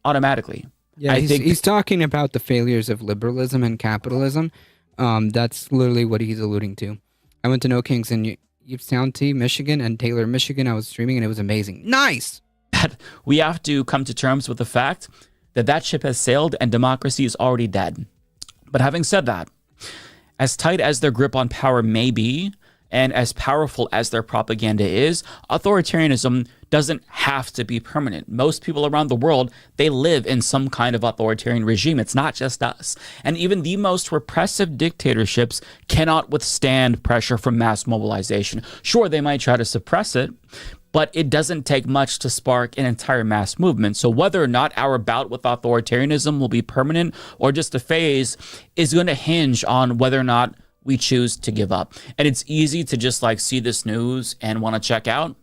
automatically. Yeah, he's talking about the failures of liberalism and capitalism. That's literally what he's alluding to. I went to No Kings in Ypres County, Michigan, and Taylor, Michigan. I was streaming, and it was amazing. Nice! We have to come to terms with the fact that ship has sailed and democracy is already dead. But having said that, as tight as their grip on power may be, and as powerful as their propaganda is, authoritarianism doesn't have to be permanent. Most people around the world, they live in some kind of authoritarian regime. It's not just us. And even the most repressive dictatorships cannot withstand pressure from mass mobilization. Sure, they might try to suppress it, but it doesn't take much to spark an entire mass movement. So whether or not our bout with authoritarianism will be permanent or just a phase is going to hinge on whether or not we choose to give up. And it's easy to just like see this news and want to check out.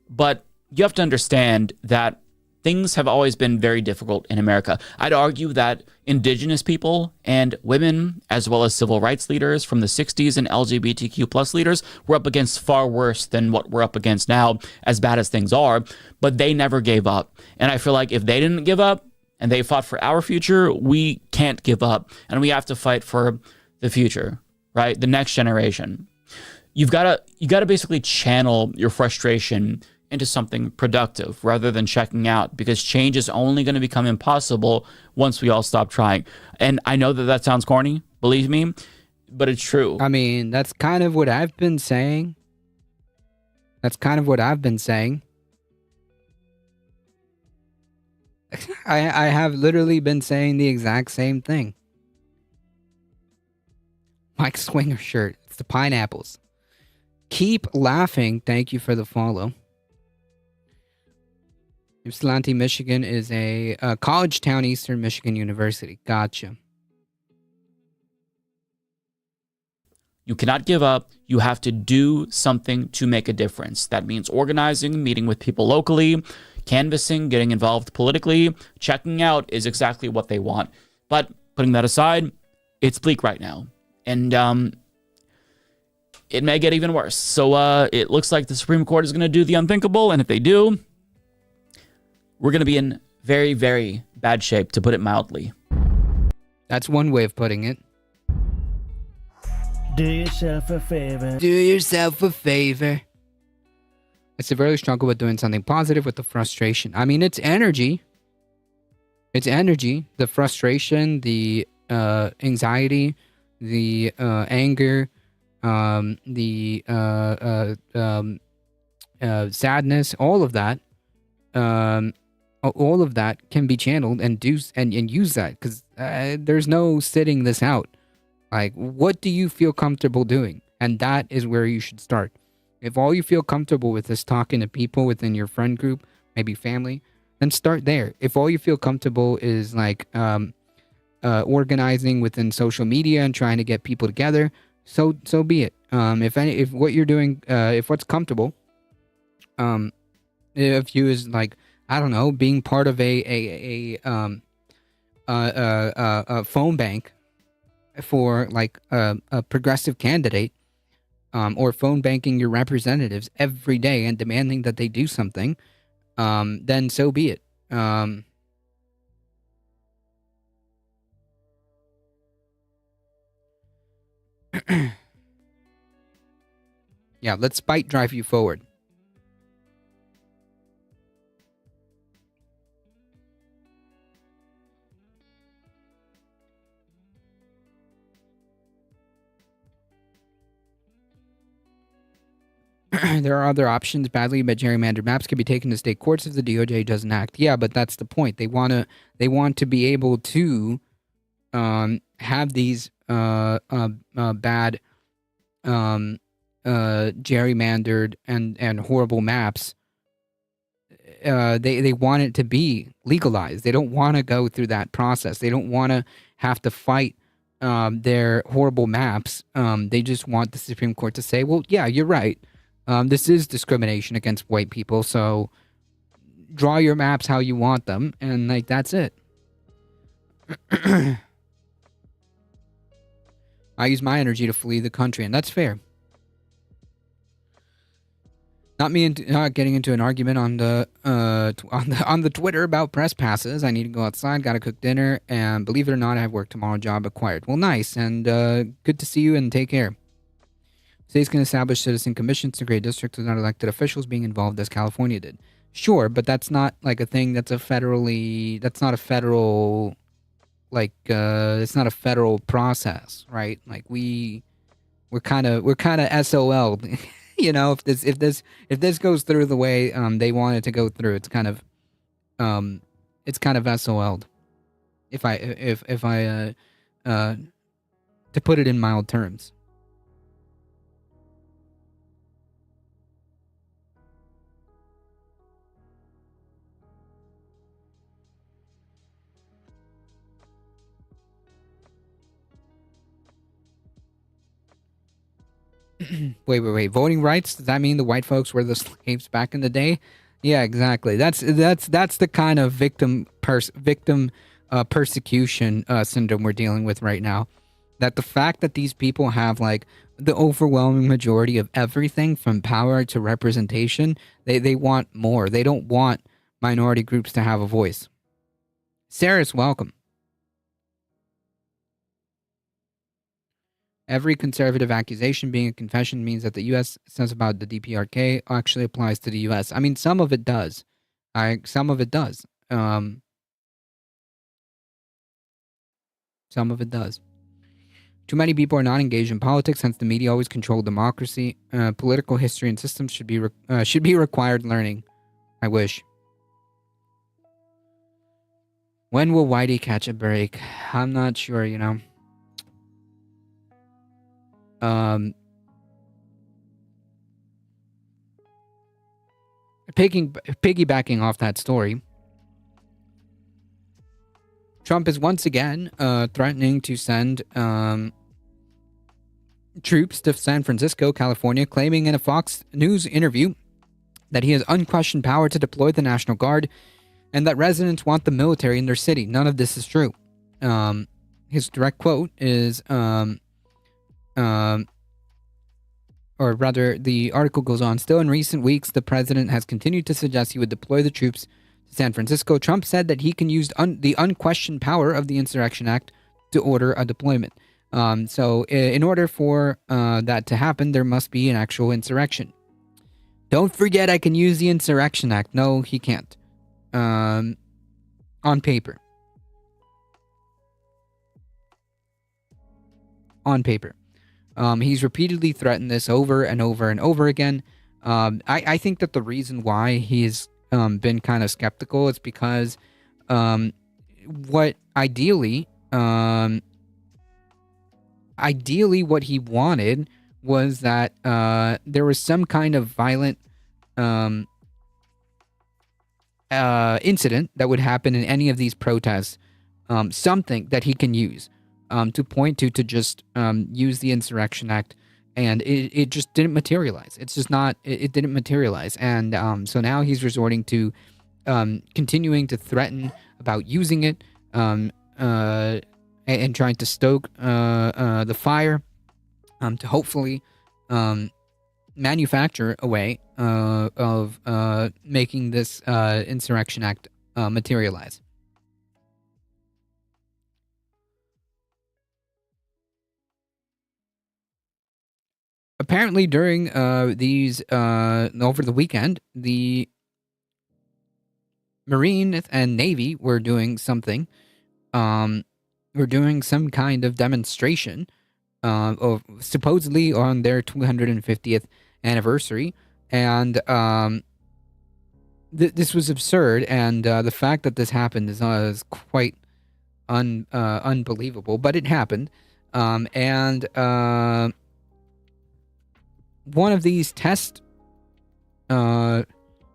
But you have to understand that things have always been very difficult in America. I'd argue that indigenous people and women, as well as civil rights leaders from the 60s and LGBTQ plus leaders, were up against far worse than what we're up against now, as bad as things are, but they never gave up. And I feel like if they didn't give up and they fought for our future, we can't give up. And we have to fight for the future, right? The next generation. You've got to basically channel your frustration into something productive rather than checking out, because change is only going to become impossible once we all stop trying. And I know that sounds corny, believe me, but it's true. I mean, that's kind of what I've been saying. I have literally been saying the exact same thing. Mike Swinger shirt. It's the pineapples. Keep laughing. Thank you for the follow. Ypsilanti, Michigan is a college town, Eastern Michigan University. Gotcha. You cannot give up. You have to do something to make a difference. That means organizing, meeting with people locally, canvassing, getting involved politically. Checking out is exactly what they want. But putting that aside, it's bleak right now. And it may get even worse. So it looks like the Supreme Court is going to do the unthinkable. And if they do, we're going to be in very, very bad shape, to put it mildly. That's one way of putting it. Do yourself a favor. Do yourself a favor. I severely struggle with doing something positive with the frustration. I mean, it's energy. It's energy. The frustration, the anxiety, the anger, the sadness, all of that. All of that can be channeled and use that, because there's no sitting this out. Like, what do you feel comfortable doing? And that is where you should start. If all you feel comfortable with is talking to people within your friend group, maybe family, then start there. If all you feel comfortable is like organizing within social media and trying to get people together, so be it. If what you're doing, if what's comfortable, if you is like, I don't know, being part of a phone bank for like a progressive candidate, or phone banking your representatives every day and demanding that they do something, then so be it. Yeah, let spite drive you forward. There are other options. Badly but gerrymandered maps can be taken to state courts if the DOJ doesn't act. Yeah, but that's the point. They want to be able to have these bad, gerrymandered and horrible maps. They want it to be legalized. They don't want to go through that process. They don't want to have to fight their horrible maps. They just want the Supreme Court to say, well, yeah, you're right. This is discrimination against white people, so draw your maps how you want them, and like that's it. I use my energy to flee the country, and that's fair. Not getting into an argument on the on the Twitter about press passes. I need to go outside, gotta cook dinner, and believe it or not, I have work tomorrow. Job acquired. Well, nice, and good to see you, and take care. States can establish citizen commissions to create districts without elected officials being involved, as California did. Sure, but that's not like a thing. That's not a federal, like it's not a federal process, right? Like we're kind of SOL. You know, if this goes through the way they want it to go through, it's kind of SOL'd. If I to put it in mild terms. Wait. Voting rights? Does that mean the white folks were the slaves back in the day? Yeah, exactly. That's the kind of victim persecution syndrome we're dealing with right now. That the fact that these people have like the overwhelming majority of everything from power to representation, they want more. They don't want minority groups to have a voice. Saris, welcome. Every conservative accusation being a confession means that the U.S. says about the DPRK actually applies to the U.S. I mean, some of it does. Some of it does. Some of it does. Too many people are not engaged in politics, hence the media always control democracy. Political history and systems should be required learning. I wish. When will Whitey catch a break? I'm not sure, you know. Piggybacking off that story, Trump is once again threatening to send troops to San Francisco, California, claiming in a Fox News interview that he has unquestioned power to deploy the National Guard and that residents want the military in their city. None of this is true. His direct quote is or rather, the article goes on, still in recent weeks, the president has continued to suggest he would deploy the troops to San Francisco. Trump said that he can use the unquestioned power of the Insurrection Act to order a deployment. So in order for that to happen, there must be an actual insurrection. Don't forget I can use the Insurrection Act. No, he can't. On paper. On paper. He's repeatedly threatened this over and over and over again. I think that the reason why he's been kind of skeptical is because what ideally what he wanted was that there was some kind of violent incident that would happen in any of these protests, something that he can use. To point to just use the Insurrection Act, and it just didn't materialize. It's just not, it didn't materialize. And so now he's resorting to continuing to threaten about using it and trying to stoke the fire to hopefully manufacture a way of making this Insurrection Act materialize. Apparently, during these over the weekend, the Marine and Navy were doing something. Were doing some kind of demonstration, of supposedly on their 250th anniversary, and this was absurd. And the fact that this happened is quite unbelievable, but it happened. And one of these test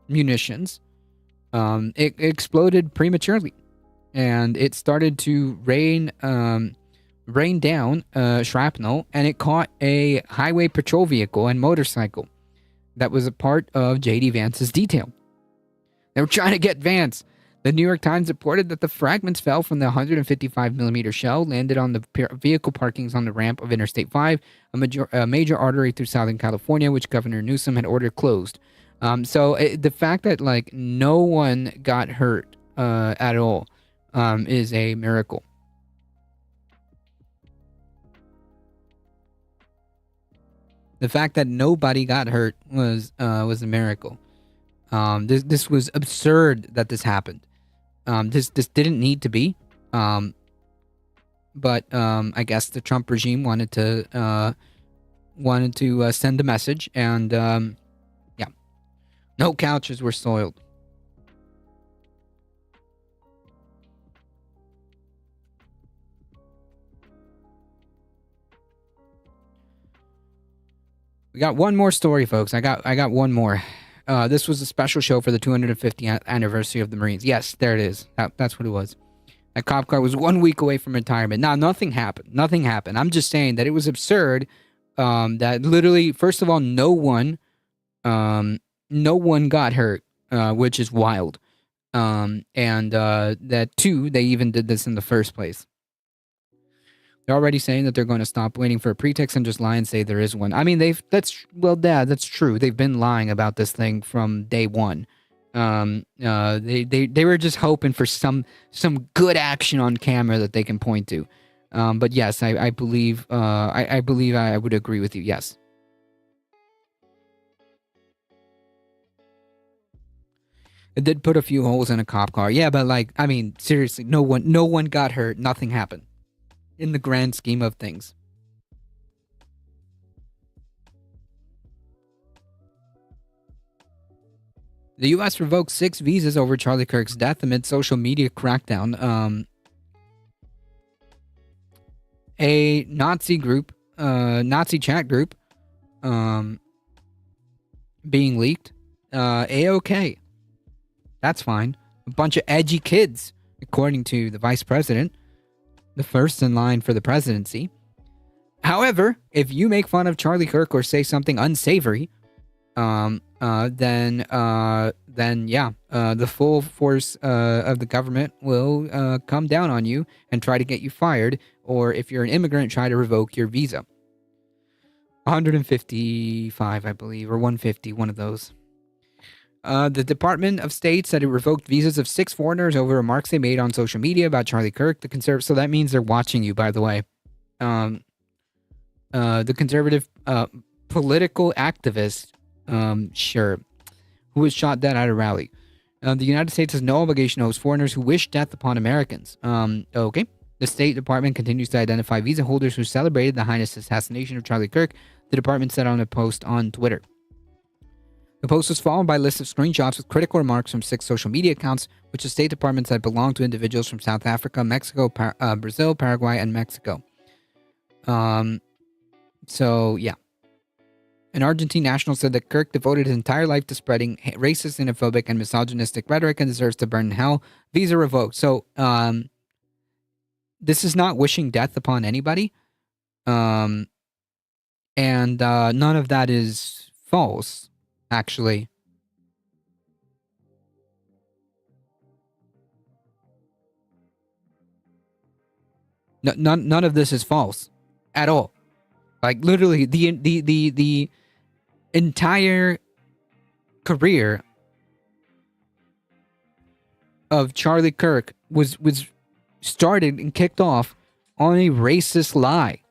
munitions, it exploded prematurely, and it started to rain down shrapnel, and it caught a highway patrol vehicle and motorcycle that was a part of J.D. Vance's detail. They were trying to get Vance. The New York Times reported that the fragments fell from the 155mm shell, landed on the vehicle parkings on the ramp of Interstate 5, a major artery through Southern California, which Governor Newsom had ordered closed. So the fact that like no one got hurt at all is a miracle. The fact that nobody got hurt was a miracle. This was absurd that this happened. This didn't need to be. But I guess the Trump regime wanted to send a message, and yeah, no couches were soiled. We got one more story, folks. I got one more. This was a special show for the 250th anniversary of the Marines. Yes, there it is. That's what it was. That cop car was 1 week away from retirement. Now, nothing happened. Nothing happened. I'm just saying that it was absurd. That literally, first of all, no one got hurt, which is wild. And that two, they even did this in the first place. They're already saying that they're going to stop waiting for a pretext and just lie and say there is one. I mean, that's true. They've been lying about this thing from day one. They were just hoping for some good action on camera that they can point to. But yes, I believe I would agree with you. Yes. It did put a few holes in a cop car. Yeah, but like, I mean, seriously, no one got hurt. Nothing happened. In the grand scheme of things. The U.S. revoked 6 visas over Charlie Kirk's death amid social media crackdown. A Nazi group, Nazi chat group, being leaked. A-OK. That's fine. A bunch of edgy kids, according to the vice president. The first in line for the presidency. However, if you make fun of Charlie Kirk or say something unsavory, then yeah, the full force of the government will come down on you and try to get you fired, or if you're an immigrant, try to revoke your visa. 155, I believe, or 150, one of those. The Department of State said it revoked visas of 6 foreigners over remarks they made on social media about Charlie Kirk, the conservative. So that means they're watching you, by the way. The conservative political activist, sure, who was shot dead at a rally. The United States has no obligation to host foreigners who wish death upon Americans. Okay. The State Department continues to identify visa holders who celebrated the heinous assassination of Charlie Kirk, the department said on a post on Twitter. The post was followed by a list of screenshots with critical remarks from 6 social media accounts, which the State Department said belonged to individuals from South Africa, Mexico, Brazil, Paraguay, and Mexico. So, yeah. An Argentine national said that Kirk devoted his entire life to spreading racist, xenophobic, and misogynistic rhetoric and deserves to burn in hell. Visa revoked. So, this is not wishing death upon anybody. And none of that is false. Actually, none of this is false at all. Like literally, the entire career of Charlie Kirk was started and kicked off on a racist lie.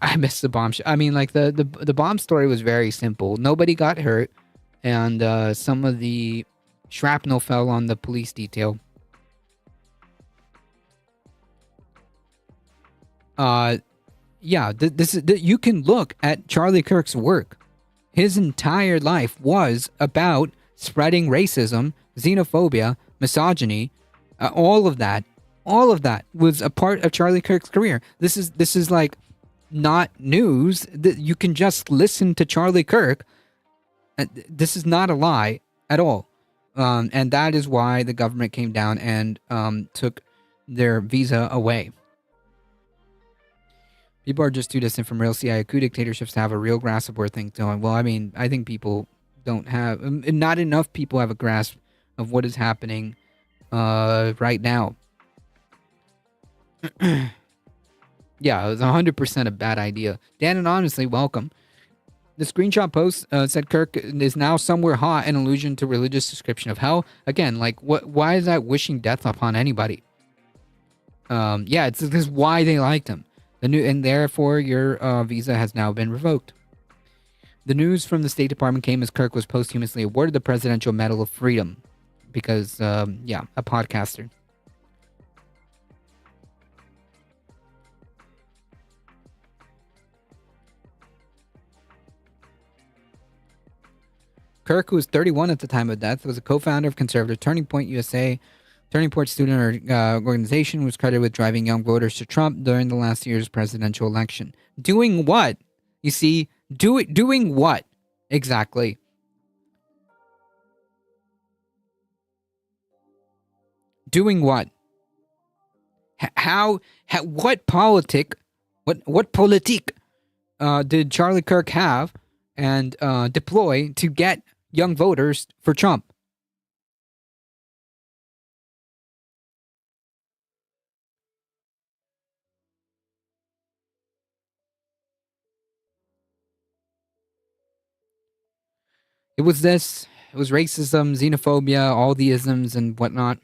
I missed the bomb. I mean, like the bomb story was very simple. Nobody got hurt, and some of the shrapnel fell on the police detail. Yeah, this is you can look at Charlie Kirk's work. His entire life was about spreading racism, xenophobia, misogyny, all of that. All of that was a part of Charlie Kirk's career. This is like not news. You can just listen to Charlie Kirk. This is not a lie at all. And that is why the government came down and took their visa away. People are just too distant from real CIA coup dictatorships to have a real grasp of where things are going. Well, I mean, I think people don't have... not enough people have a grasp of what is happening right now. Yeah, it was 100% a bad idea. Dan Anonymously, welcome. The screenshot post said Kirk is now somewhere hot, an allusion to religious description of hell. Again, like, why is that wishing death upon anybody? Yeah, this is why they liked him. And therefore, your visa has now been revoked. The news from the State Department came as Kirk was posthumously awarded the Presidential Medal of Freedom. Because, yeah, a podcaster. Kirk, who was 31 at the time of death, was a co-founder of conservative Turning Point USA. Turning Point student organization was credited with driving young voters to Trump during the last year's presidential election. Doing what? You see, doing what exactly? Doing what? What politic did Charlie Kirk have and deploy to get young voters for Trump? It was this. It was racism, xenophobia, all the isms and whatnot.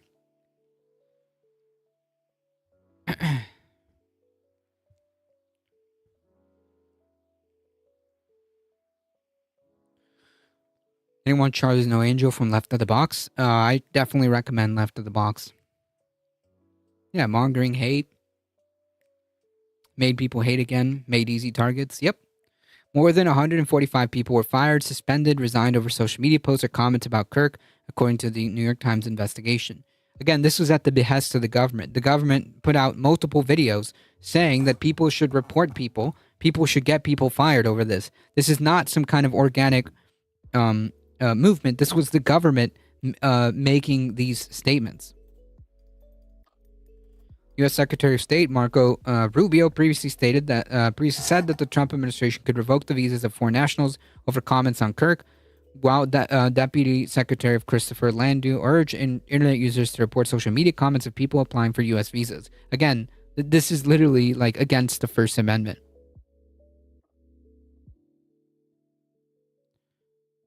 Anyone Charlie's No Angel from Left of the Box? I definitely recommend Left of the Box. Yeah, mongering hate. Made people hate again. Made easy targets. Yep. More than 145 people were fired, suspended, resigned over social media posts or comments about Kirk, according to the New York Times investigation. Again, this was at the behest of the government. The government put out multiple videos saying that people should report people. People should get people fired over this. This is not some kind of organic movement. This was the government making these statements. U.S. Secretary of State Marco Rubio previously said that the Trump administration could revoke the visas of foreign nationals over comments on Kirk, while Deputy Secretary Christopher Landau urged internet users to report social media comments of people applying for U.S. visas. Again, this is literally like against the First Amendment.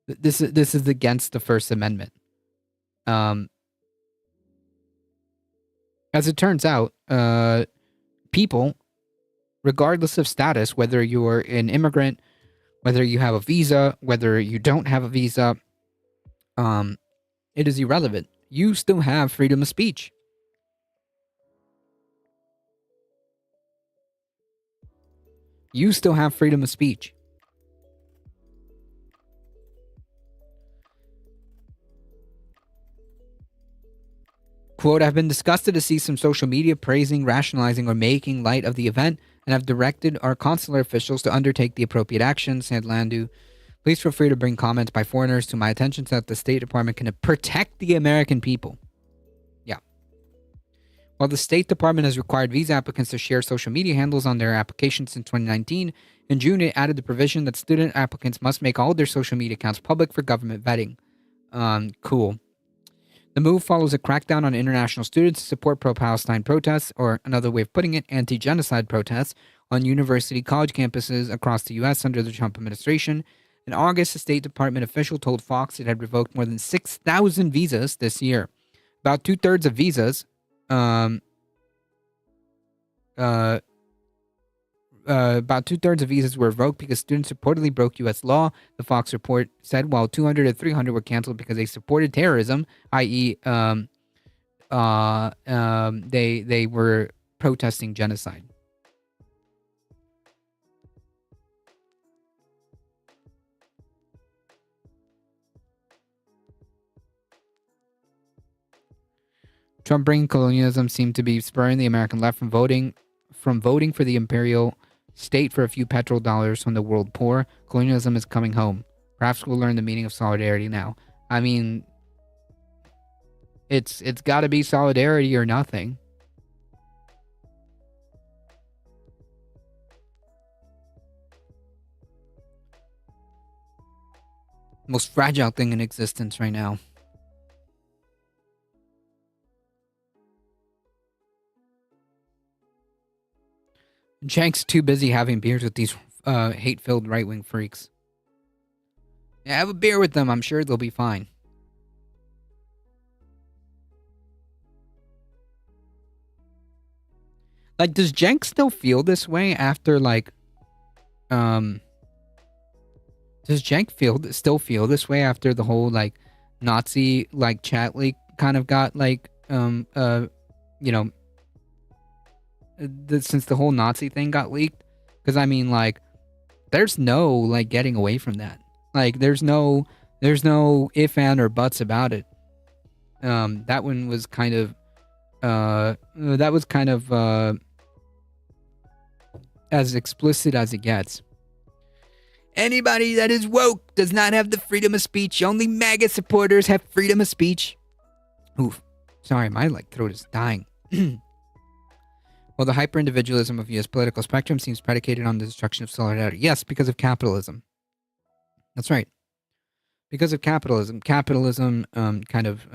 This is against the First Amendment. As it turns out, people, regardless of status, whether you're an immigrant, whether you have a visa, whether you don't have a visa, it is irrelevant. You still have freedom of speech. You still have freedom of speech. Quote, I've been disgusted to see some social media praising, rationalizing, or making light of the event, and have directed our consular officials to undertake the appropriate action, said Landau. Please feel free to bring comments by foreigners to my attention so that the State Department can protect the American people. Yeah. While the State Department has required visa applicants to share social media handles on their applications since 2019, in June it added the provision that student applicants must make all their social media accounts public for government vetting. Cool. The move follows a crackdown on international students to support pro-Palestine protests, or another way of putting it, anti-genocide protests, on university college campuses across the U.S. under the Trump administration. In August, a State Department official told Fox it had revoked more than 6,000 visas this year. About two-thirds of visas were revoked because students reportedly broke U.S. law, the Fox report said, while 200 to 300 were canceled because they supported terrorism, i.e., they were protesting genocide. Trump bringing colonialism seemed to be spurring the American left from voting for the imperial state for a few petrodollars from the world poor. Colonialism is coming home. Perhaps we'll learn the meaning of solidarity now. I mean, it's got to be solidarity or nothing. Most fragile thing in existence right now. Jank's too busy having beers with these hate-filled right-wing freaks. Yeah, have a beer with them. I'm sure they'll be fine. Like, does Jank still feel this way after, like, does Jank still feel this way after the whole, like, Nazi, like, chat leak kind of got, like, you know, since the whole Nazi thing got leaked? Because, I mean, like, there's no, like, getting away from that. Like, there's no if, and, or buts about it. That one was kind of, as explicit as it gets. Anybody that is woke does not have the freedom of speech. Only MAGA supporters have freedom of speech. Oof. Sorry, my, like, throat is dying. Well, the hyper-individualism of U.S. political spectrum seems predicated on the destruction of solidarity. Yes, because of capitalism. That's right. Because of capitalism. Capitalism kind of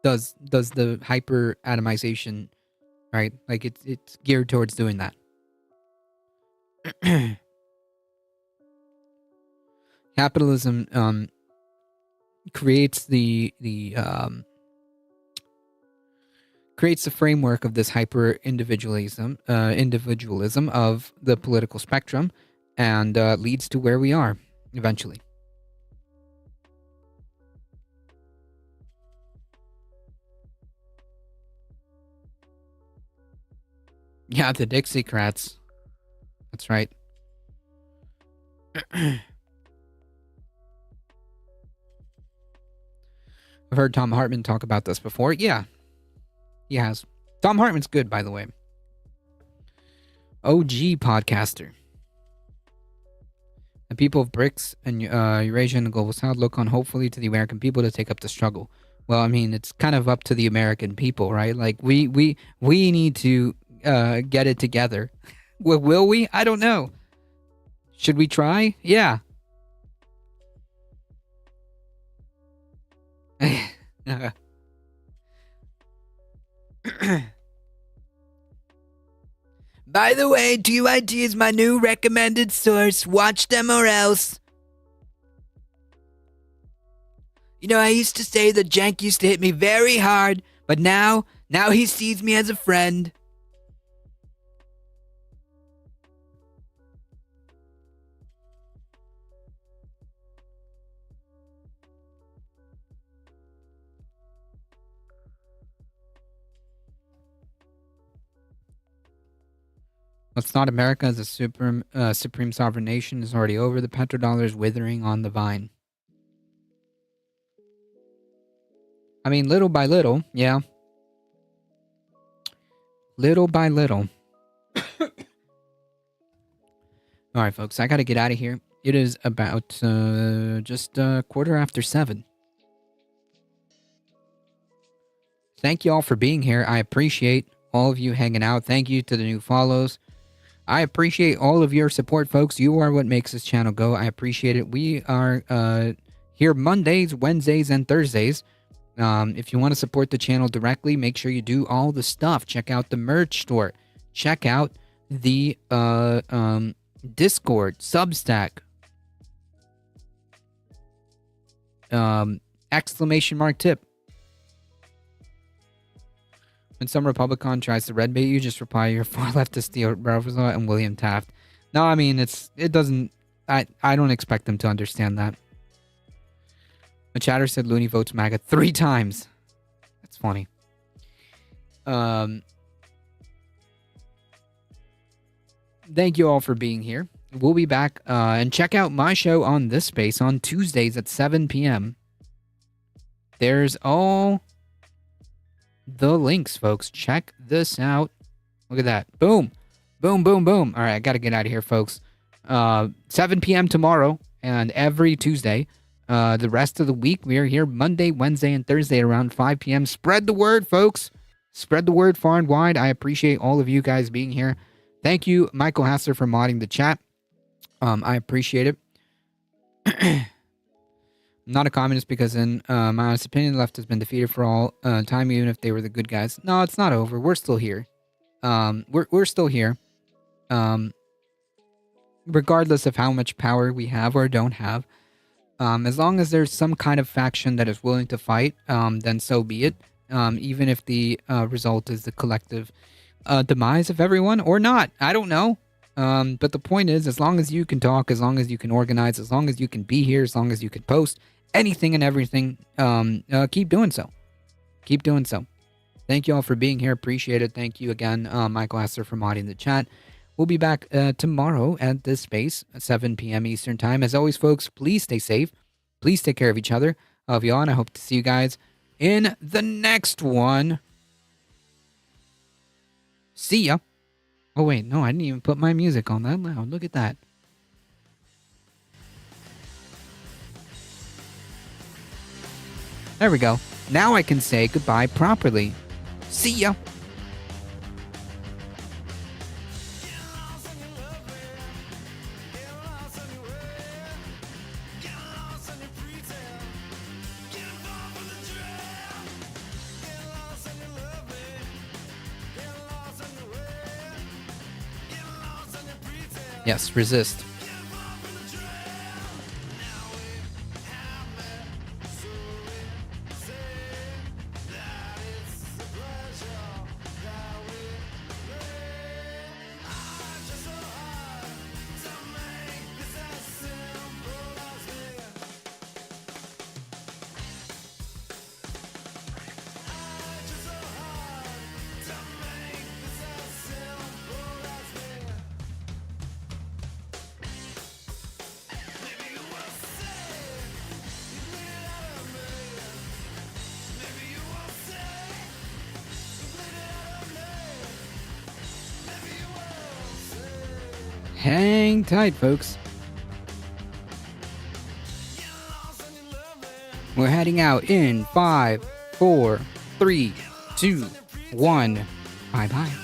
does the hyper-atomization, right? Like, it's geared towards doing that. Capitalism creates the framework of this hyper individualism of the political spectrum, and leads to where we are eventually. Yeah, the Dixiecrats. That's right. I've heard Tom Hartman talk about this before. Yeah, he has. Tom Hartman's good, by the way. OG podcaster. The people of BRICS and Eurasia and the Global South look on hopefully to the American people to take up the struggle. Well, I mean, it's kind of up to the American people, right? Like, we need to get it together. Will we? I don't know. Should we try? Yeah. By the way, TYT is my new recommended source. Watch them or else. You know, I used to say that Jank used to hit me very hard, but now he sees me as a friend. What's not America as a supreme sovereign nation is already over. The petrodollar withering on the vine. I mean, little by little, yeah. Little by little. Alright, folks, I gotta get out of here. It is about just 7:15. Thank you all for being here. I appreciate all of you hanging out. Thank you to the new follows. I appreciate all of your support, folks. You are what makes this channel go. I appreciate it. We are here Mondays, Wednesdays, and Thursdays. If you want to support the channel directly, make sure you do all the stuff. Check out the merch store. Check out the Discord, Substack. Exclamation mark tip. When some Republican tries to red bait you, just reply you're for leftist Theo Roosevelt and William Taft. No, I mean, it doesn't, I don't expect them to understand that. The chatter said Looney votes MAGA 3 times. That's funny. Thank you all for being here. We'll be back, and check out my show on this space on Tuesdays at 7 p.m. There's all the links, folks. Check this out. Look at that. Boom. Boom, boom, boom. All right, I got to get out of here, folks. 7 p.m. tomorrow and every Tuesday. The rest of the week, we are here Monday, Wednesday, and Thursday around 5 p.m. Spread the word, folks. Spread the word far and wide. I appreciate all of you guys being here. Thank you, Michael Hassler, for modding the chat. I appreciate it. I'm not a communist because, in my honest opinion, the left has been defeated for all time, even if they were the good guys. No, it's not over. We're still here. We're still here. Regardless of how much power we have or don't have. As long as there's some kind of faction that is willing to fight, then so be it. Even if the result is the collective demise of everyone or not. I don't know. But the point is, as long as you can talk, as long as you can organize, as long as you can be here, as long as you can post anything and everything, keep doing so. Keep doing so. Thank you all for being here. Appreciate it. Thank you again, Michael Hassler, for modding the chat. We'll be back tomorrow at this space, 7 p.m. Eastern Time. As always, folks, please stay safe. Please take care of each other. I love you all, and I hope to see you guys in the next one. See ya. Oh, wait. No, I didn't even put my music on that loud. Look at that. There we go. Now I can say goodbye properly. See ya. Yes, resist. Hang tight, folks. We're heading out in 5, 4, 3, 2, 1. Bye-bye.